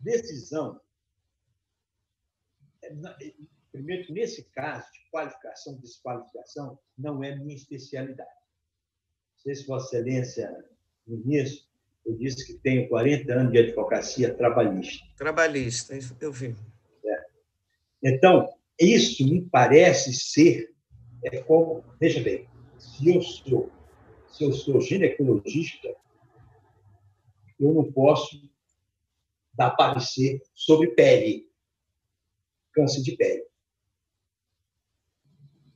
decisão. Primeiro, que nesse caso de qualificação e desqualificação, não é minha especialidade. Não sei se Vossa Excelência, ministro, eu disse que tenho 40 anos de advocacia trabalhista. Trabalhista, eu vi. Então, isso me parece ser como... Veja bem, se eu sou ginecologista, eu não posso dar parecer sobre pele, câncer de pele.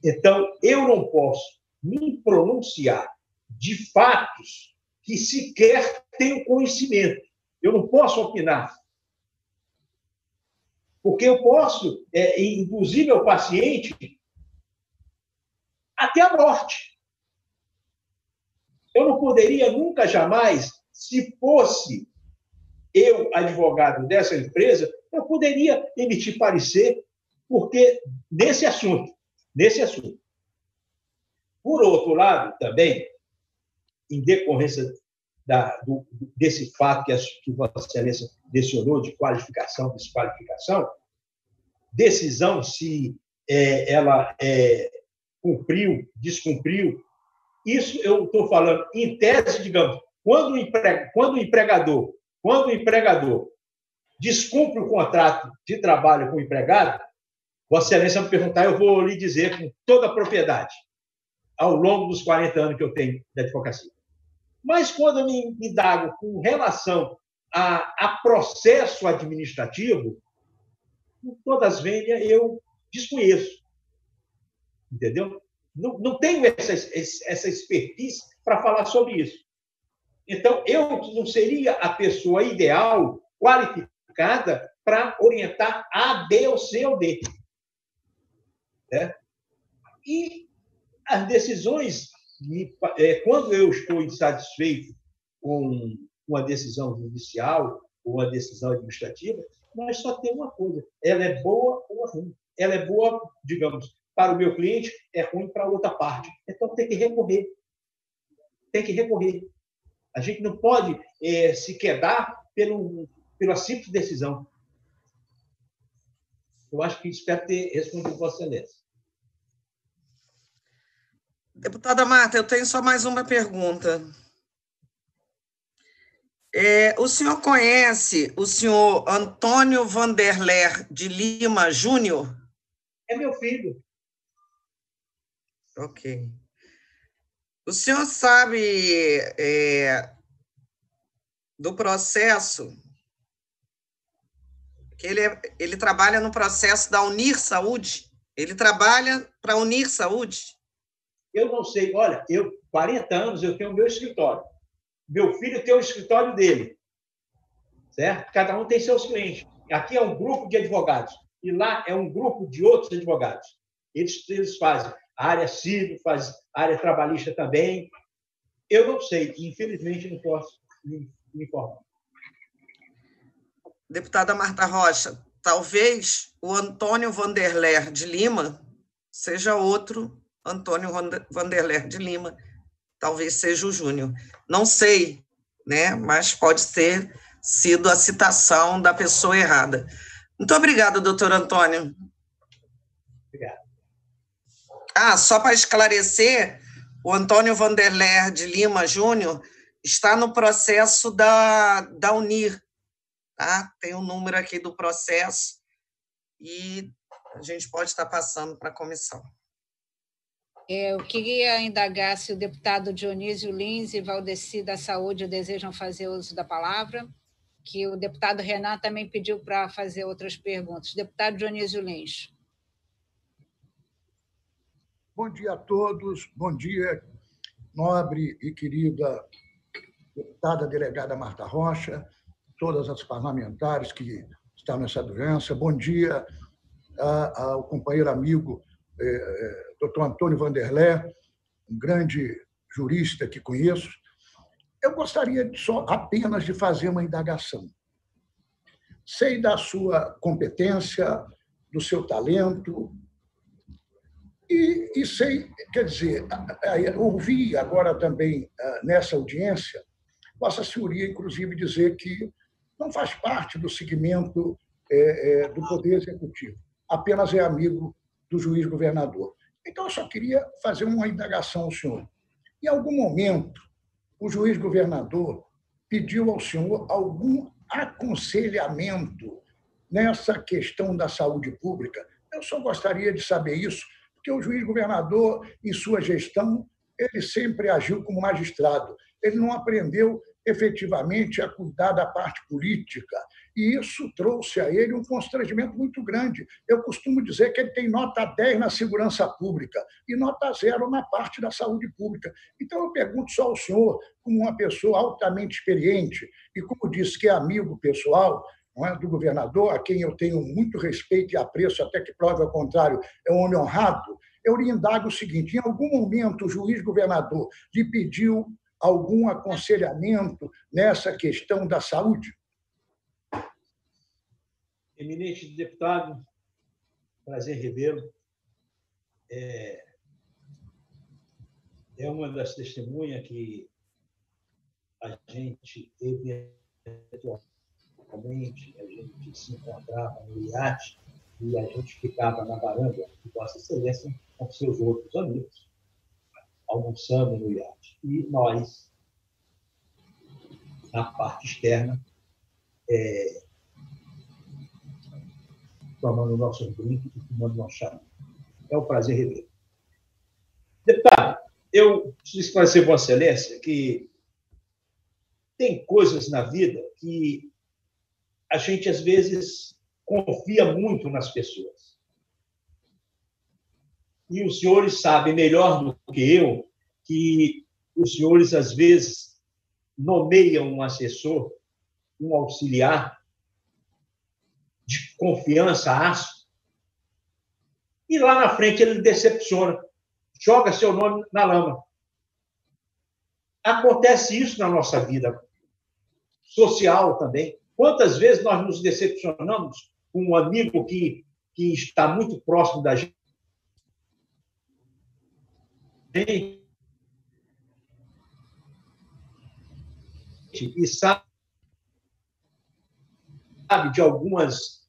Então, eu não posso me pronunciar de fatos que sequer tenho conhecimento. Eu não posso opinar. Porque eu posso induzir meu paciente até a morte. Eu não poderia nunca, jamais, se fosse eu, advogado dessa empresa, eu poderia emitir parecer, porque nesse assunto. Por outro lado, também, em decorrência desse fato que Vossa Excelência mencionou, de qualificação, desqualificação, decisão se ela cumpriu, descumpriu, isso eu estou falando em tese, digamos, quando o empregador descumpre o contrato de trabalho com o empregado, Vossa Excelência me perguntar, eu vou lhe dizer com toda a propriedade, ao longo dos 40 anos que eu tenho de advocacia. Mas quando eu me indago com relação a processo administrativo, com todas as vênias, eu desconheço. Entendeu? Não tenho essa expertise para falar sobre isso. Então, eu não seria a pessoa ideal, qualificada, para orientar A, B ou C ou D. E as decisões, quando eu estou insatisfeito com uma decisão judicial ou uma decisão administrativa, nós só temos uma coisa: ela é boa ou ruim. Ela é boa, digamos, para o meu cliente, é ruim para a outra parte. Então, tem que recorrer. Tem que recorrer. A gente não pode se quedar pela simples decisão. Eu acho que espero ter respondido Vossa Excelência. Deputada Marta, eu tenho só mais uma pergunta. O senhor conhece o senhor Antônio Vanderler de Lima Júnior? É meu filho. Ok. O senhor sabe do processo que ele trabalha no processo da Unir Saúde? Ele trabalha para a Unir Saúde? Eu não sei. Olha, 40 anos, eu tenho o meu escritório. Meu filho tem o escritório dele. Certo? Cada um tem seus clientes. Aqui é um grupo de advogados. E lá é um grupo de outros advogados. Eles fazem a área civil, fazem a área trabalhista também. Eu não sei. Infelizmente, não posso me informar. Deputada Marta Rocha, talvez o Antônio Vanderler de Lima seja outro Antônio Vanderler de Lima, talvez seja o Júnior. Não sei, né? Mas pode ter sido a citação da pessoa errada. Muito obrigada, doutor Antônio. Obrigado. Só para esclarecer, o Antônio Vanderler de Lima Júnior está no processo da Unir. Tá? Tem o número aqui do processo e a gente pode estar passando para a comissão. Eu queria indagar se o deputado Dionísio Lins e Valdeci da Saúde desejam fazer uso da palavra, que o deputado Renan também pediu para fazer outras perguntas. Deputado Dionísio Lins. Bom dia a todos, bom dia, nobre e querida deputada delegada Marta Rocha, todas as parlamentares que estão nessa doença. Bom dia ao companheiro amigo Dr. Antônio Vanderler, um grande jurista que conheço. Eu gostaria apenas de fazer uma indagação. Sei da sua competência, do seu talento, e sei, quer dizer, ouvi agora também nessa audiência Vossa Senhoria, inclusive, dizer que não faz parte do segmento do Poder Executivo, apenas é amigo do juiz governador. Então, eu só queria fazer uma indagação ao senhor. Em algum momento, o juiz governador pediu ao senhor algum aconselhamento nessa questão da saúde pública? Eu só gostaria de saber isso, porque o juiz governador, em sua gestão, ele sempre agiu como magistrado. Ele não aprendeu efetivamente a cuidar da parte política, e isso trouxe a ele um constrangimento muito grande. Eu costumo dizer que ele tem nota 10 na segurança pública e nota 0 na parte da saúde pública. Então, eu pergunto só ao senhor, como uma pessoa altamente experiente, e como disse que é amigo pessoal, não é, do governador, a quem eu tenho muito respeito e apreço, até que prove ao contrário, é um homem honrado, eu lhe indago o seguinte: em algum momento o juiz governador lhe pediu algum aconselhamento nessa questão da saúde? Eminente deputado, prazer revê-lo. É uma das testemunhas que a gente eventualmente a gente se encontrava no iate e a gente ficava na varanda de Vossa Excelência com seus outros amigos, almoçando no iate. E nós, na parte externa, tomando nossos drinks e tomando nosso chá. É um prazer rever. Deputado, eu preciso esclarecer Vossa Excelência que tem coisas na vida que a gente, às vezes, confia muito nas pessoas. E os senhores sabem melhor do que eu que os senhores, às vezes, nomeiam um assessor, um auxiliar de confiança, aço, e lá na frente ele decepciona, joga seu nome na lama. Acontece isso na nossa vida social também. Quantas vezes nós nos decepcionamos com um amigo que está muito próximo da gente e sabe de algumas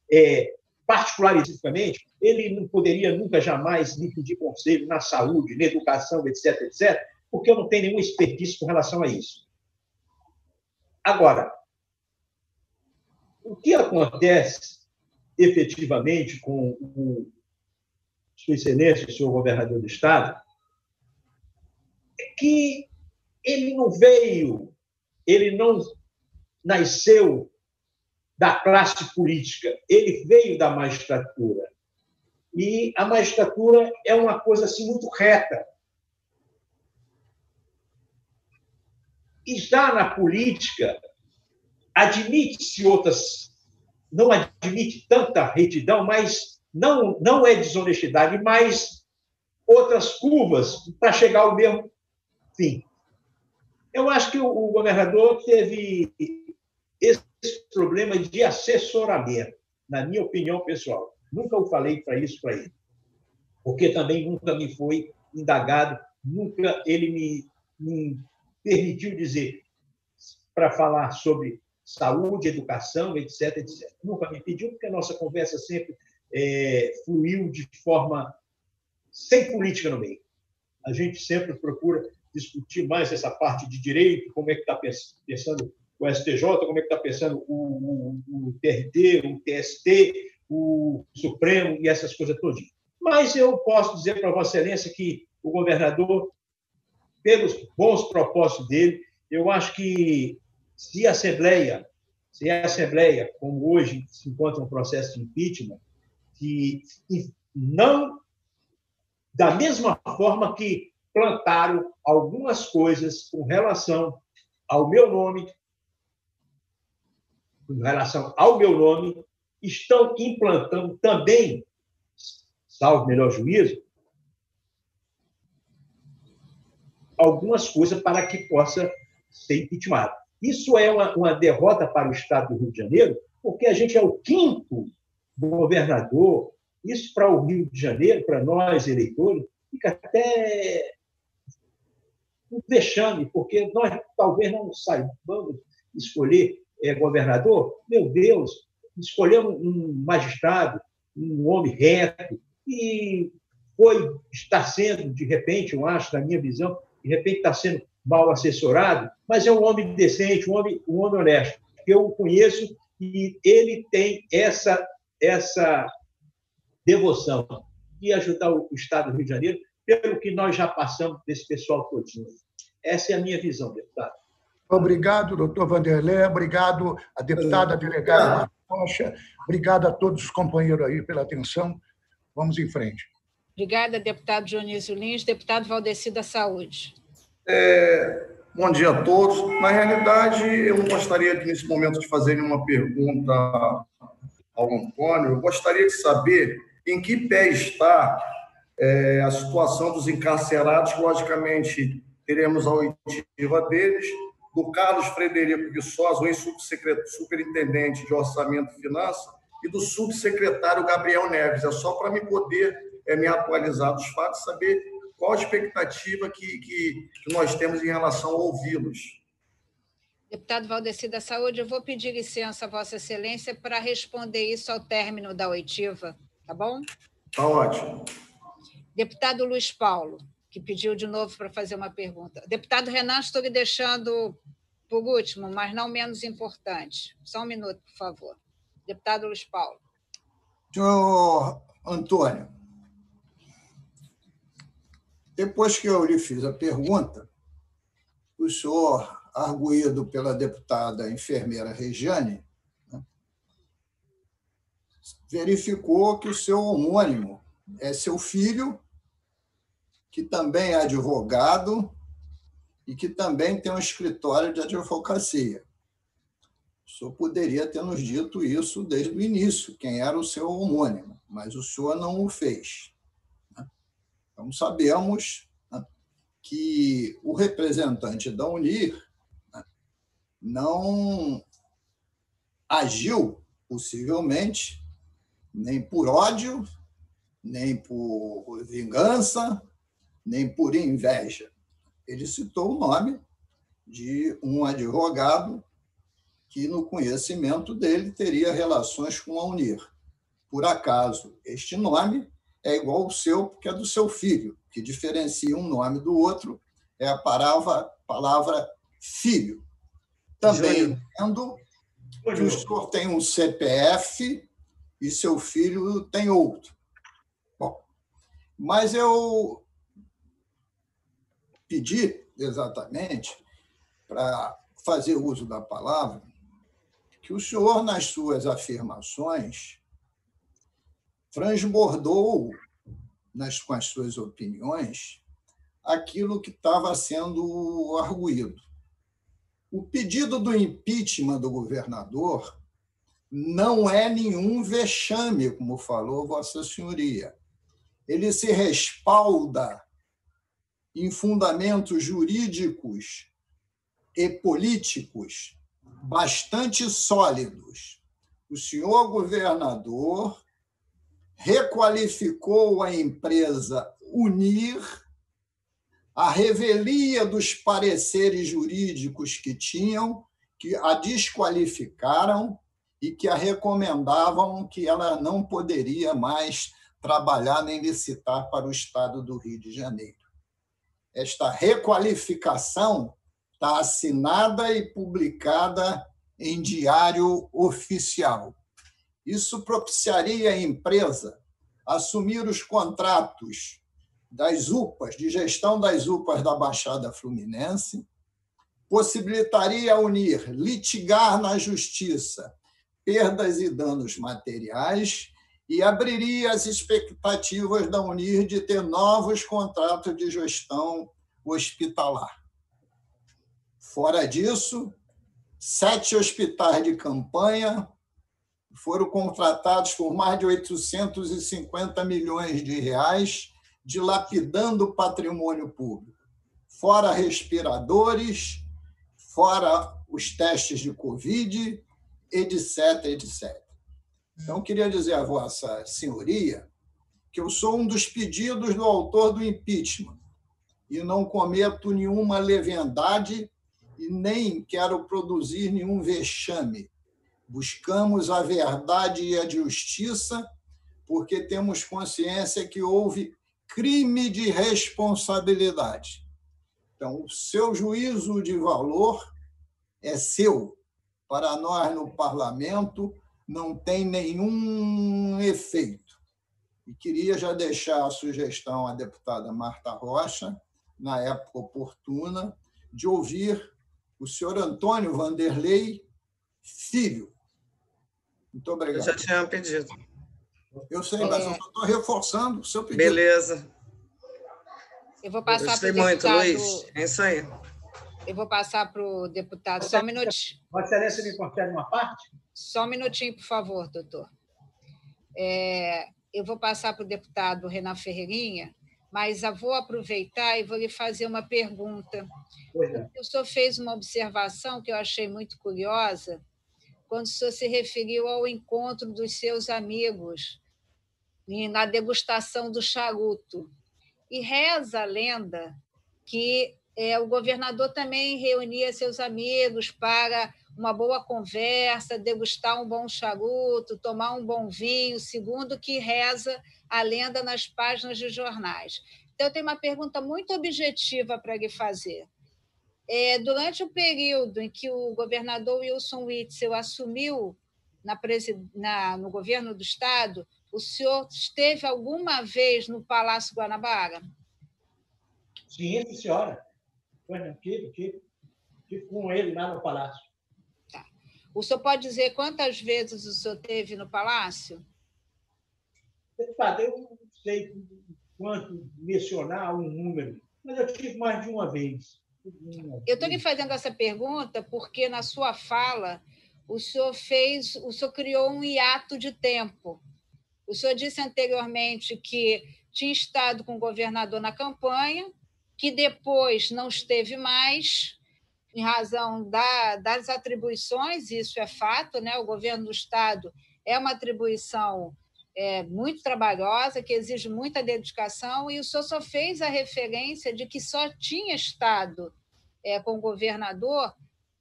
particularidades, ele não poderia nunca, jamais me pedir conselho na saúde, na educação, etc., etc., porque eu não tenho nenhuma expertise com relação a isso. Agora, o que acontece efetivamente com o Sua Excelência, o senhor governador do Estado, é que ele não nasceu da classe política, ele veio da magistratura. E a magistratura é uma coisa assim muito reta. E já na política, admite-se outras, não admite tanta retidão, mas não é desonestidade, mas outras curvas para chegar ao mesmo fim. Eu acho que o governador teve esse problema de assessoramento, na minha opinião pessoal. Nunca eu falei para ele, porque também nunca me foi indagado, nunca ele me permitiu dizer para falar sobre saúde, educação, etc., etc. Nunca me pediu, porque a nossa conversa sempre fluiu de forma sem política no meio. A gente sempre procura discutir mais essa parte de direito, como é que está pensando o STJ, como é que está pensando o TRT, o TST, o Supremo e essas coisas todas. Mas eu posso dizer para Vossa Excelência que o governador, pelos bons propósitos dele, eu acho que se a Assembleia, como hoje se encontra um processo de impeachment, que não, da mesma forma que plantaram algumas coisas com relação ao meu nome, estão implantando também, salvo melhor juízo, algumas coisas para que possa ser impeachmentado. Isso é uma derrota para o Estado do Rio de Janeiro, porque a gente é o 5º governador. Isso para o Rio de Janeiro, para nós, eleitores, fica até um vexame, porque nós talvez não saibamos escolher governador. Meu Deus, escolhemos um magistrado, um homem reto, e está sendo, de repente, eu acho, na minha visão, de repente está sendo mal assessorado, mas é um homem decente, um homem honesto. Eu o conheço e ele tem essa devoção de ajudar o Estado do Rio de Janeiro, pelo que nós já passamos desse pessoal todinho. Essa é a minha visão, deputado. Obrigado, doutor Vanderlei. Obrigado à deputada delegada Marta Rocha. Obrigado a todos os companheiros aí pela atenção. Vamos em frente. Obrigada, deputado Dionísio Lins. Deputado Valdeci da Saúde. Bom dia a todos. Na realidade, eu não gostaria, nesse momento, de fazer nenhuma pergunta ao Antônio. Eu gostaria de saber em que pé está a situação dos encarcerados. Logicamente, teremos a oitiva deles, do Carlos Frederico Viçosa, o ex-superintendente de Orçamento e Finanças, e do subsecretário Gabriel Neves. É só para me poder me atualizar dos fatos, saber qual a expectativa que nós temos em relação a ouvi-los. Deputado Valdeci da Saúde, eu vou pedir licença a Vossa Excelência para responder isso ao término da oitiva, tá bom? Está ótimo. Deputado Luiz Paulo, que pediu de novo para fazer uma pergunta. Deputado Renan, estou lhe deixando por último, mas não menos importante. Só um minuto, por favor. Deputado Luiz Paulo. Senhor Antônio, depois que eu lhe fiz a pergunta, o senhor, arguído pela deputada enfermeira Regiane, verificou que o seu homônimo é seu filho, que também é advogado e que também tem um escritório de advocacia. O senhor poderia ter nos dito isso desde o início, quem era o seu homônimo, mas o senhor não o fez. Então, sabemos, né, que o representante da Unir, né, não agiu, possivelmente, nem por ódio, nem por vingança, nem por inveja. Ele citou o nome de um advogado que, no conhecimento dele, teria relações com a Unir. Por acaso, este nome é igual ao seu, porque é do seu filho. O que diferencia um nome do outro é a palavra filho. Também entendo que o senhor tem um CPF e seu filho tem outro. Bom, mas eu pedi exatamente, para fazer uso da palavra, que o senhor, nas suas afirmações, transbordou com as suas opiniões aquilo que estava sendo arguído. O pedido do impeachment do governador não é nenhum vexame, como falou Vossa Senhoria. Ele se respalda em fundamentos jurídicos e políticos bastante sólidos. O senhor governador requalificou a empresa Unir, a revelia dos pareceres jurídicos que tinham, que a desqualificaram e que a recomendavam que ela não poderia mais trabalhar nem licitar para o Estado do Rio de Janeiro. Esta requalificação está assinada e publicada em diário oficial. Isso propiciaria à empresa assumir os contratos das UPAs, de gestão das UPAs da Baixada Fluminense, possibilitaria a Unir litigar na justiça perdas e danos materiais e abriria as expectativas da Unir de ter novos contratos de gestão hospitalar. Fora disso, 7 hospitais de campanha foram contratados por mais de 850 milhões de reais, dilapidando o patrimônio público. Fora respiradores, fora os testes de Covid, etc., etc. Então, queria dizer a Vossa Senhoria que eu sou um dos pedidos do autor do impeachment e não cometo nenhuma leviandade e nem quero produzir nenhum vexame. Buscamos a verdade e a justiça porque temos consciência que houve crime de responsabilidade. Então, o seu juízo de valor é seu. Para nós, no parlamento, não tem nenhum efeito. E queria já deixar a sugestão à deputada Marta Rocha, na época oportuna, de ouvir o senhor Antônio Vanderlei Filho. Muito obrigado. Eu já tinha pedido. Eu sei, mas eu só estou reforçando o seu pedido. Beleza. Eu vou passar para o deputado... muito, Luiz. É isso aí. Eu vou passar para o deputado. Só um minutinho. Vossa Excelência me concede uma parte? Só um minutinho, por favor, doutor. Eu vou passar para o deputado Renan Ferreirinha, mas eu vou aproveitar e vou lhe fazer uma pergunta. O senhor fez uma observação que eu achei muito curiosa, quando o senhor se referiu ao encontro dos seus amigos na degustação do charuto. E reza a lenda que o governador também reunia seus amigos para uma boa conversa, degustar um bom charuto, tomar um bom vinho, segundo que reza a lenda nas páginas de jornais. Então, eu tenho uma pergunta muito objetiva para lhe fazer. Durante o período em que o governador Wilson Witzel assumiu no governo do Estado, o senhor esteve alguma vez no Palácio Guanabara? Sim, senhora. Estive com ele lá no Palácio. Tá. O senhor pode dizer quantas vezes o senhor esteve no Palácio? Deputado, eu não sei quanto mencionar um número, mas eu tive mais de uma vez. Eu estou lhe fazendo essa pergunta porque, na sua fala, o senhor criou um hiato de tempo. O senhor disse anteriormente que tinha estado com o governador na campanha, que depois não esteve mais, em razão das atribuições, isso é fato, né? O governo do Estado é uma atribuição muito trabalhosa, que exige muita dedicação, e o senhor só fez a referência de que só tinha estado com o governador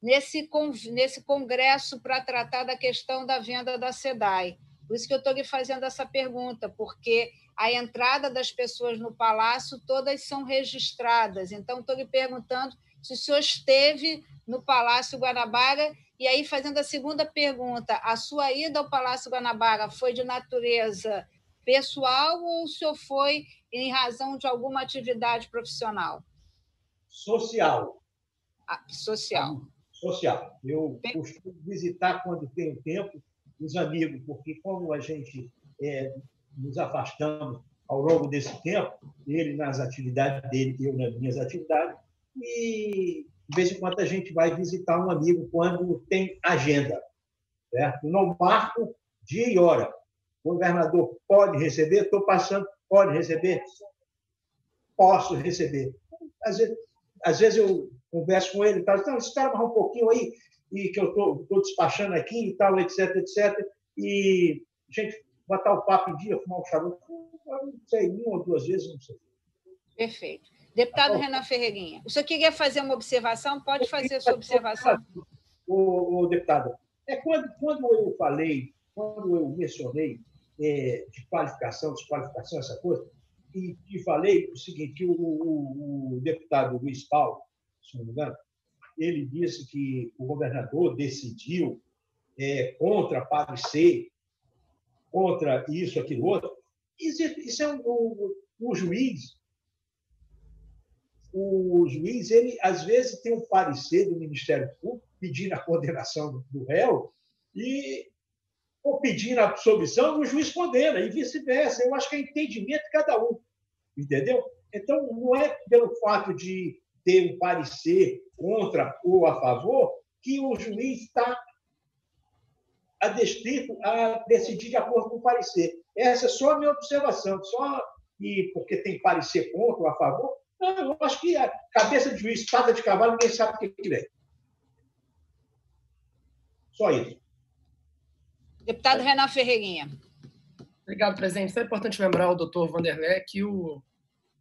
nesse congresso para tratar da questão da venda da SEDAI. Por isso que eu estou lhe fazendo essa pergunta, porque a entrada das pessoas no palácio todas são registradas. Então, estou lhe perguntando se o senhor esteve no Palácio Guanabara. E aí, fazendo a segunda pergunta, a sua ida ao Palácio Guanabara foi de natureza pessoal ou o senhor foi em razão de alguma atividade profissional? Social. Social. Social. Eu costumo visitar, quando tenho tempo, os amigos, porque como a gente nos afastamos ao longo desse tempo, ele nas atividades dele, eu nas minhas atividades, e de vez em quando a gente vai visitar um amigo quando tem agenda, certo? Não marco dia e hora. O governador pode receber, estou passando, pode receber? Posso receber. Às vezes eu converso com ele e tal, então, espera mais um pouquinho aí, e que eu estou despachando aqui e tal, etc, etc. E, gente, botar o papo em dia, fumar um charuto, não sei, uma ou duas vezes, não sei. Perfeito. Deputado Renan Ferreirinha, o senhor queria fazer uma observação? Pode fazer a sua observação. O deputado, quando eu mencionei de qualificação, desqualificação, essa coisa, e falei o seguinte, que o deputado Luiz Paulo, se não me engano, ele disse que o governador decidiu contra parecer, contra isso, aquilo, outro. Isso é o juiz. O juiz, ele, às vezes, tem um parecer do Ministério Público pedindo a condenação do réu ou pedindo a absolvição, o juiz condena, e vice-versa. Eu acho que é entendimento de cada um, entendeu? Então, não é pelo fato de ter um parecer contra ou a favor que o juiz está adestrito a decidir de acordo com o parecer. Essa é só a minha observação. Porque tem parecer contra ou a favor, não, eu acho que a cabeça de juiz, pata de cavalo, ninguém sabe o que vem. Só isso. Deputado Renan Ferreirinha. Obrigado, presidente. Só é importante lembrar ao doutor Vanderlei que o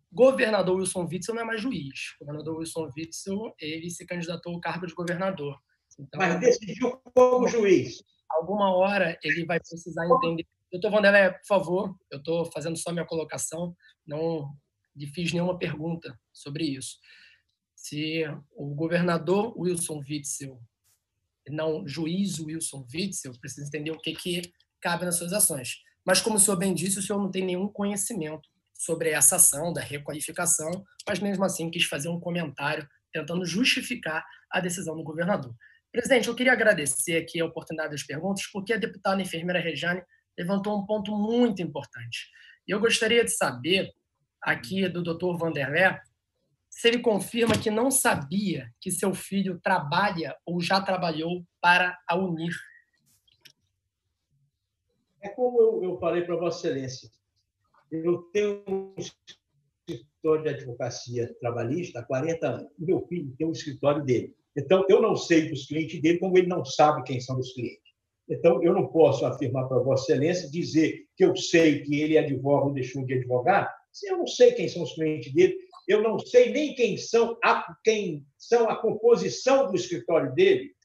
governador Wilson Witzel não é mais juiz. O governador Wilson Witzel, ele se candidatou ao cargo de governador. Então, mas decidiu como juiz. Alguma hora ele vai precisar entender. Doutor Vanderlei, por favor, eu estou fazendo só minha colocação, não lhe fiz nenhuma pergunta sobre isso. Se o governador Wilson Witzel, não juiz Wilson Witzel, precisa entender o que cabe nas suas ações. Mas, como o senhor bem disse, o senhor não tem nenhum conhecimento sobre essa ação da requalificação, mas, mesmo assim, quis fazer um comentário tentando justificar a decisão do governador. Presidente, eu queria agradecer aqui a oportunidade das perguntas, porque a deputada enfermeira Rejane levantou um ponto muito importante. E eu gostaria de saber, aqui do doutor Vanderlei, se ele confirma que não sabia que seu filho trabalha ou já trabalhou para a UNIR. É como eu falei para Vossa Excelência, eu tenho um escritório de advocacia trabalhista há 40 anos. Meu filho tem um escritório dele. Então, eu não sei dos clientes dele, como ele não sabe quem são os clientes. Então, eu não posso afirmar para Vossa Excelência, dizer que eu sei que ele advoga ou deixou de advogar, se eu não sei quem são os clientes dele, eu não sei nem quem são a composição do escritório dele,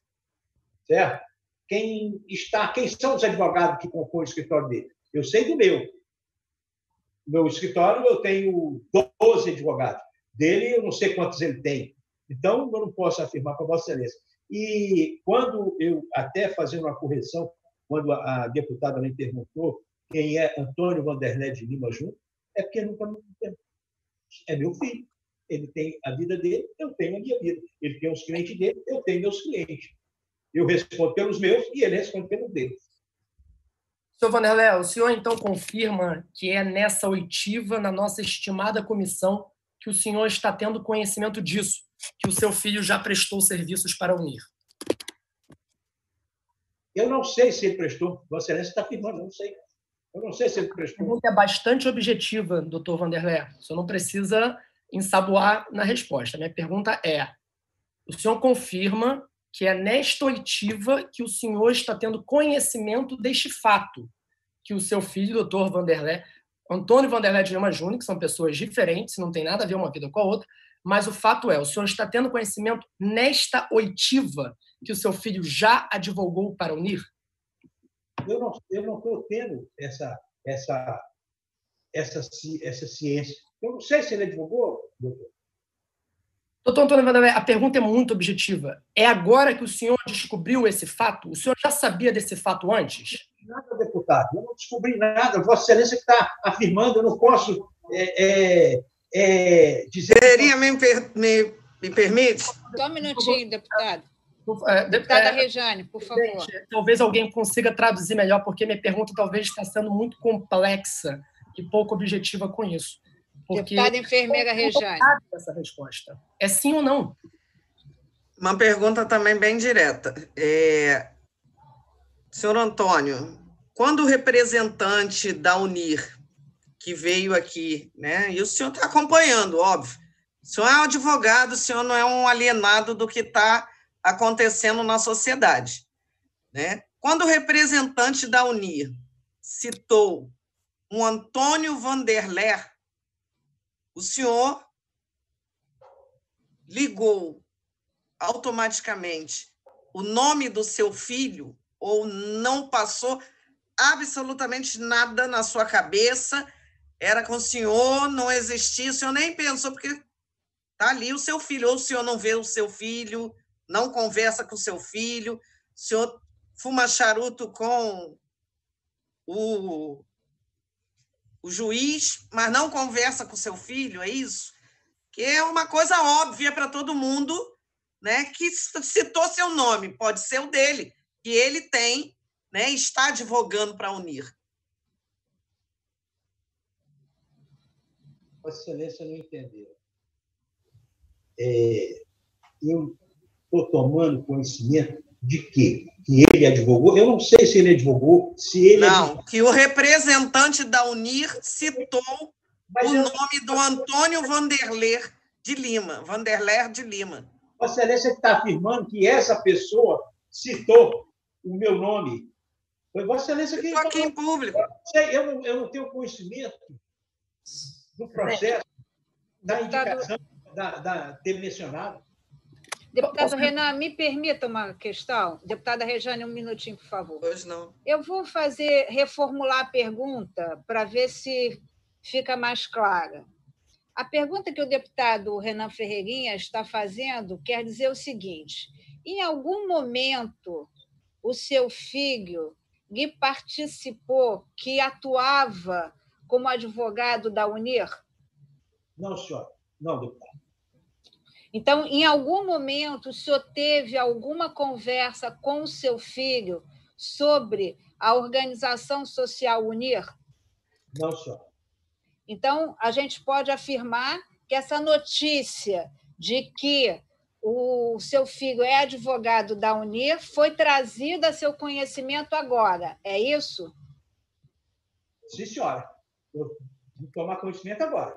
certo? Quem são os advogados que compõem o escritório dele? Eu sei do meu. No meu escritório, eu tenho 12 advogados. Dele, eu não sei quantos ele tem. Então, eu não posso afirmar para Vossa Excelência. E quando eu, até fazendo uma correção, quando a deputada me perguntou quem é Antônio Vanderlei de Lima Júnior, é porque nunca me entendeu. É meu filho. Ele tem a vida dele, eu tenho a minha vida. Ele tem os clientes dele, eu tenho meus clientes. Eu respondo pelos meus e ele responde pelos deles. Senhor Vanderlei, o senhor então confirma que é nessa oitiva, na nossa estimada comissão, que o senhor está tendo conhecimento disso, que o seu filho já prestou serviços para a UNIR? Eu não sei se ele prestou. Vossa Excelência está afirmando, não sei. Eu não sei se ele A prestou. pergunta é bastante objetiva, doutor Vanderlei. O senhor não precisa ensaboar na resposta. Minha pergunta é: o senhor confirma que é nesta oitiva que o senhor está tendo conhecimento deste fato, que o seu filho, doutor Vanderlei, Antônio Vanderlei de Lima Júnior, que são pessoas diferentes, não tem nada a ver uma vida com a outra, mas o fato é, o senhor está tendo conhecimento nesta oitiva que o seu filho já advogou para unir? Eu não estou tendo essa ciência. Eu não sei se ele advogou, doutor. Doutor Antônio Vanderlei, a pergunta é muito objetiva. É agora que o senhor descobriu esse fato? O senhor já sabia desse fato antes? Nada, deputado. Eu não descobri nada. Vossa Excelência que está afirmando, eu não posso dizer... Seria, me permite? Só um minutinho, deputado. Deputada Rejane, por favor. Talvez alguém consiga traduzir melhor, porque minha pergunta talvez está sendo muito complexa e pouco objetiva com isso. Deputada enfermeira Rejane. Essa resposta. É sim ou não? Uma pergunta também bem direta. Senhor Antônio, quando o representante da UNIR, que veio aqui, né, e o senhor está acompanhando, óbvio, o senhor é um advogado, o senhor não é um alienado do que está acontecendo na sociedade, né? Quando o representante da UNIR citou um Antônio Vanderlei, o senhor ligou automaticamente o nome do seu filho ou não passou absolutamente nada na sua cabeça? Era com o senhor, não existia, o senhor nem pensou, porque está ali o seu filho, ou o senhor não vê o seu filho, não conversa com o seu filho, o senhor fuma charuto com o juiz, mas não conversa com o seu filho, é isso? Que é uma coisa óbvia para todo mundo, né, que citou seu nome, pode ser o dele, que ele tem, né, está advogando para unir. Vossa Excelência não entendeu. Eu estou tomando conhecimento de quê? Que ele advogou? Eu não sei se ele advogou, se ele... Não, que o representante da UNIR citou o nome do Antônio Vanderlei de Lima. Vossa Excelência está afirmando que essa pessoa citou o meu nome. Foi Vossa Excelência que... Estou aqui em público. Eu não tenho conhecimento do processo, da indicação, da ter mencionado. Deputado Renan, me permita uma questão. Deputada Rejane, um minutinho, por favor. Pois não. Eu vou reformular a pergunta para ver se fica mais clara. A pergunta que o deputado Renan Ferreirinha está fazendo quer dizer o seguinte: em algum momento, o seu filho lhe participou, que atuava como advogado da UNIR? Não, senhora. Não, deputado. Então, em algum momento, o senhor teve alguma conversa com o seu filho sobre a organização social UNIR? Não, senhora. Então, a gente pode afirmar que essa notícia de que o seu filho é advogado da UNIR foi trazida a seu conhecimento agora, é isso? Sim, senhora. Eu vou tomar conhecimento agora.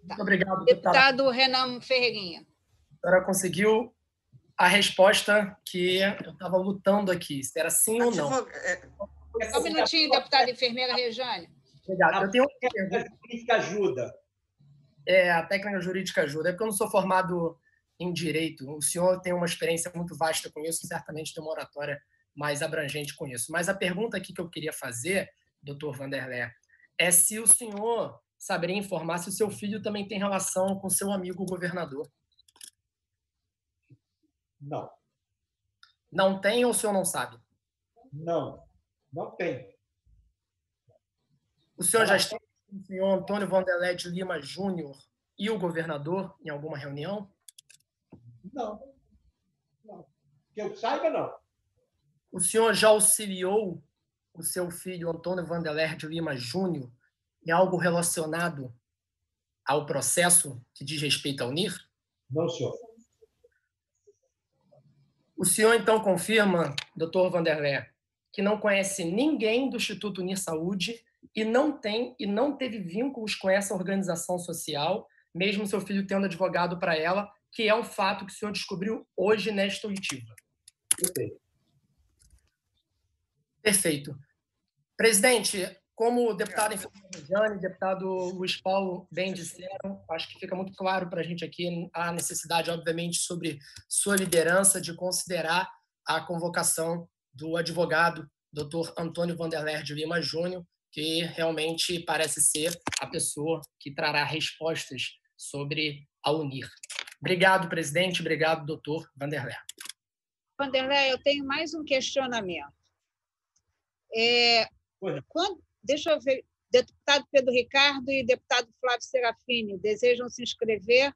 Muito obrigado, deputado Renan Ferreirinha. A senhora conseguiu a resposta que eu estava lutando aqui, se era sim ou não. Só um minutinho, deputada enfermeira Rejane. Obrigado. Eu tenho uma pergunta. A técnica jurídica ajuda. A técnica jurídica ajuda. É porque eu não sou formado em direito. O senhor tem uma experiência muito vasta com isso, certamente tem uma oratória mais abrangente com isso. Mas a pergunta aqui que eu queria fazer, doutor Vanderlei, é se o senhor saberia informar se o seu filho também tem relação com seu amigo governador. Não. Não tem ou o senhor não sabe? Não, não tem. O senhor já esteve com o senhor Antônio Vanderlei de Lima Júnior e o governador em alguma reunião? Não. Que eu saiba, não. O senhor já auxiliou o seu filho Antônio Vanderlei de Lima Júnior em algo relacionado ao processo que diz respeito à UNIR? Não, senhor. O senhor, então, confirma, doutor Vanderlei, que não conhece ninguém do Instituto Unir Saúde e não teve vínculos com essa organização social, mesmo seu filho tendo advogado para ela, que é um fato que o senhor descobriu hoje nesta oitiva. Perfeito. Presidente, como o deputado Jane, deputado Luiz Paulo bem disseram, acho que fica muito claro para a gente aqui a necessidade, obviamente, sobre sua liderança de considerar a convocação do advogado Dr. Antônio Vanderleer de Lima Júnior, que realmente parece ser a pessoa que trará respostas sobre a UNIR. Obrigado, presidente. Obrigado, doutor Vanderleer. Vanderleer, eu tenho mais um questionamento. Deixa eu ver. Deputado Pedro Ricardo e deputado Flávio Serafini, desejam se inscrever?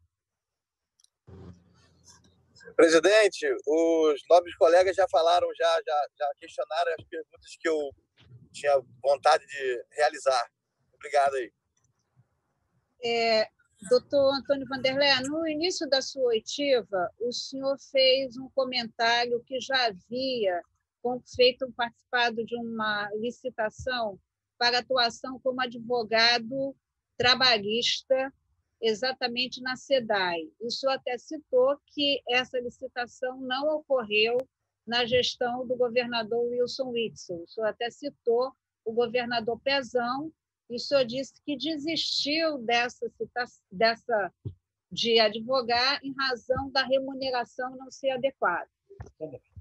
Presidente, os nobres colegas já falaram, já questionaram as perguntas que eu tinha vontade de realizar. Obrigado aí. Doutor Antônio Vanderleer, no início da sua oitiva, o senhor fez um comentário que já havia participado de uma licitação para atuação como advogado trabalhista, exatamente na SEDAI. O senhor até citou que essa licitação não ocorreu na gestão do governador Wilson Witzel. O senhor até citou o governador Pezão, e o senhor disse que desistiu de advogar em razão da remuneração não ser adequada.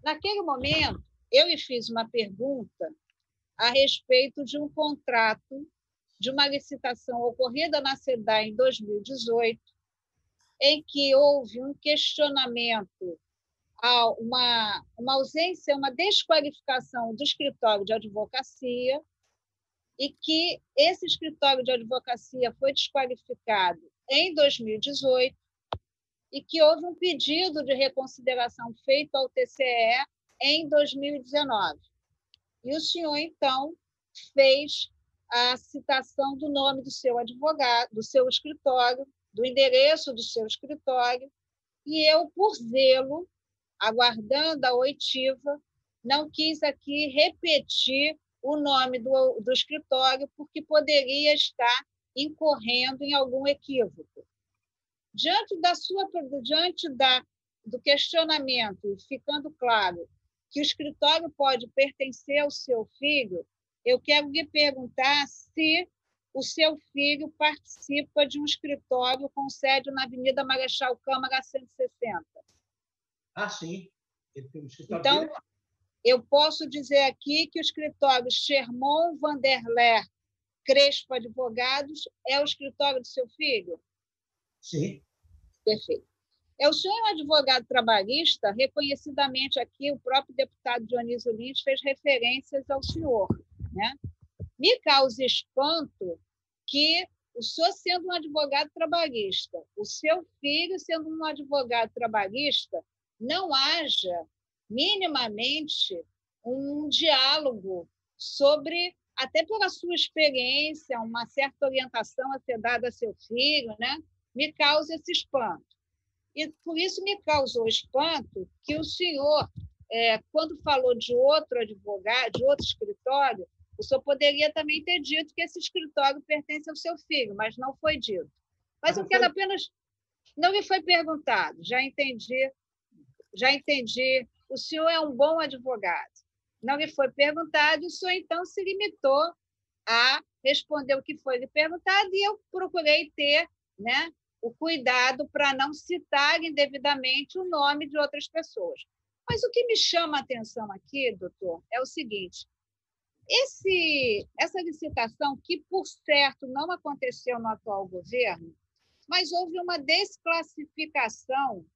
Naquele momento, eu lhe fiz uma pergunta a respeito de um contrato de uma licitação ocorrida na SEDAI em 2018, em que houve um questionamento, uma ausência, uma desqualificação do escritório de advocacia, e que esse escritório de advocacia foi desqualificado em 2018 e que houve um pedido de reconsideração feito ao TCE em 2019. E o senhor, então, fez a citação do nome do seu advogado, do seu escritório, do endereço do seu escritório, e eu, por zelo, aguardando a oitiva, não quis aqui repetir o nome do escritório, porque poderia estar incorrendo em algum equívoco. Diante do questionamento, ficando claro que o escritório pode pertencer ao seu filho, eu quero lhe perguntar se o seu filho participa de um escritório com sede na Avenida Marechal Câmara 160. Sim. Ele tem um escritório então, dele. Eu posso dizer aqui que o escritório Sherman Vanderleer Crespo Advogados é o escritório do seu filho? Sim. Perfeito. O senhor é um advogado trabalhista, reconhecidamente aqui o próprio deputado Dionísio Lins fez referências ao senhor, né? Me causa espanto que o senhor, sendo um advogado trabalhista, o seu filho, sendo um advogado trabalhista, não haja minimamente um diálogo sobre, até pela sua experiência, uma certa orientação a ser dada a seu filho, né? Me causa esse espanto. E por isso me causou espanto que o senhor, quando falou de outro advogado, de outro escritório, o senhor poderia também ter dito que esse escritório pertence ao seu filho, mas não foi dito. Mas eu quero apenas... Não me foi perguntado, já entendi. O senhor é um bom advogado. Não lhe foi perguntado, o senhor, então, se limitou a responder o que foi lhe perguntado, e eu procurei ter, né, o cuidado para não citar indevidamente o nome de outras pessoas. Mas o que me chama a atenção aqui, doutor, é o seguinte: essa licitação, que, por certo, não aconteceu no atual governo, mas houve uma desclassificação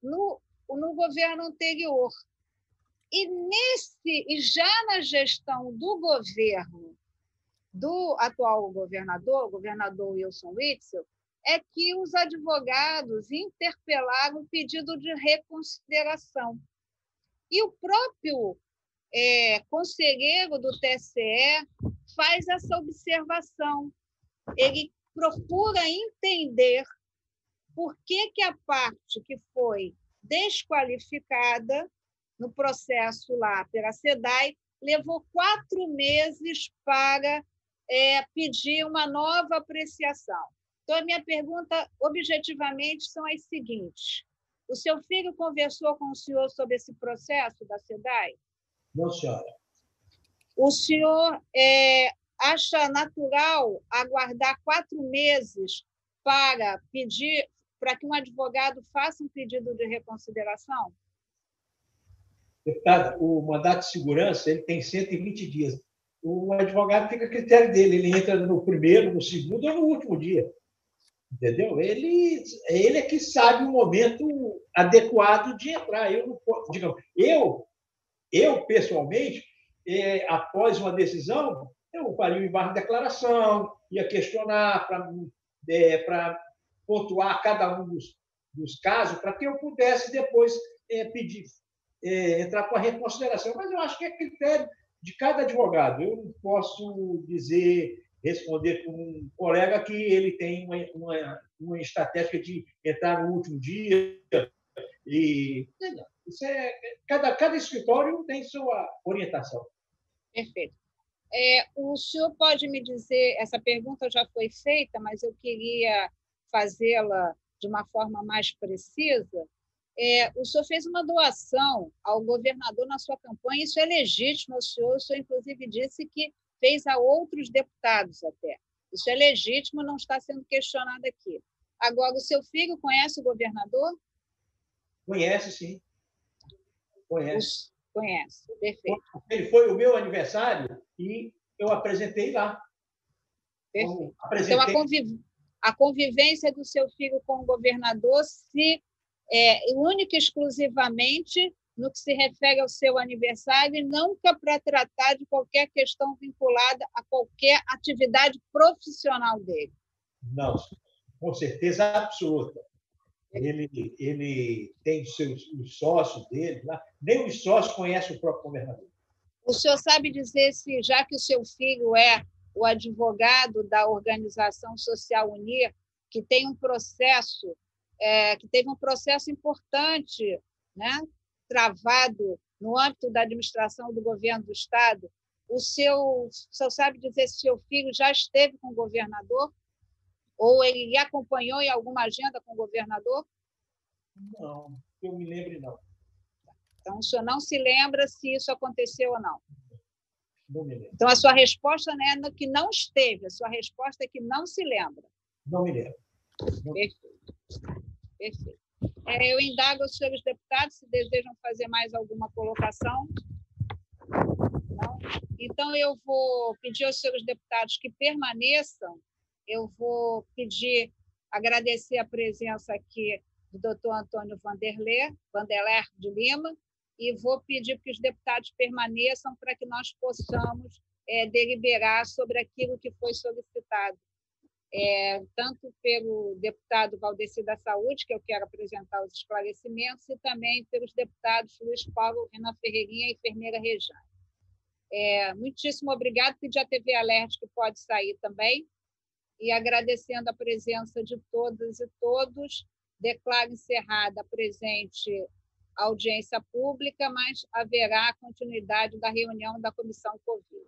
no governo anterior. E já na gestão do governo do atual governador, o governador Wilson Witzel, é que os advogados interpelaram o pedido de reconsideração. E o próprio conselheiro do TSE faz essa observação. Ele procura entender por que a parte que foi desqualificada no processo lá pela SEDAI levou 4 meses para pedir uma nova apreciação. Então, a minha pergunta, objetivamente, são as seguintes. O seu filho conversou com o senhor sobre esse processo da SEDAI? Não, senhora. O senhor acha natural aguardar 4 meses para pedir, para que um advogado faça um pedido de reconsideração? Deputado, o mandato de segurança ele tem 120 dias. O advogado fica a critério dele, ele entra no primeiro, no segundo ou no último dia. Entendeu? Ele é que sabe o momento adequado de entrar. Eu não posso, digamos, eu pessoalmente, após uma decisão, eu faria um embargo de declaração, ia questionar para pontuar cada um dos casos, para que eu pudesse depois pedir, entrar com a reconsideração. Mas eu acho que é critério de cada advogado. Eu não posso responder com um colega que ele tem uma estratégia de entrar no último dia. Isso cada escritório tem sua orientação. Perfeito. O senhor pode me dizer, essa pergunta já foi feita, mas eu queria fazê-la de uma forma mais precisa. O senhor fez uma doação ao governador na sua campanha, isso é legítimo, o senhor inclusive disse que fez a outros deputados até. Isso é legítimo, não está sendo questionado aqui. Agora, o seu filho conhece o governador? Conhece, sim. Conhece. Conhece, perfeito. Ele foi o meu aniversário e eu apresentei lá. Perfeito. Então, a convivência do seu filho com o governador se única e exclusivamente no que se refere ao seu aniversário e nunca para tratar de qualquer questão vinculada a qualquer atividade profissional dele. Não, com certeza absoluta. Ele tem os sócios dele lá. Nem os sócios conhecem o próprio governador. O senhor sabe dizer se, já que o seu filho é o advogado da Organização Social Unir, que tem um processo, que teve um processo importante, né, travado no âmbito da administração do governo do Estado, o senhor sabe dizer se seu filho já esteve com o governador? Ou ele acompanhou em alguma agenda com o governador? Não, eu me lembro, não. Então, o senhor não se lembra se isso aconteceu ou não? Não me lembro. Então, a sua resposta não é que não esteve, a sua resposta é que não se lembra. Não me lembro. Perfeito. Perfeito. Eu indago aos senhores deputados se desejam fazer mais alguma colocação. Não? Então, eu vou pedir aos senhores deputados que permaneçam. Eu vou agradecer a presença aqui do doutor Antônio Vanderler de Lima, e vou pedir que os deputados permaneçam para que nós possamos deliberar sobre aquilo que foi solicitado, tanto pelo deputado Valdeci da Saúde, que eu quero apresentar os esclarecimentos, e também pelos deputados Luiz Paulo, Renan Ferreirinha e enfermeira Rejane. Muitíssimo obrigado, pedir à TV Alert que pode sair também, e agradecendo a presença de todas e todos, declaro encerrada a presente audiência pública, mas haverá continuidade da reunião da Comissão Covid.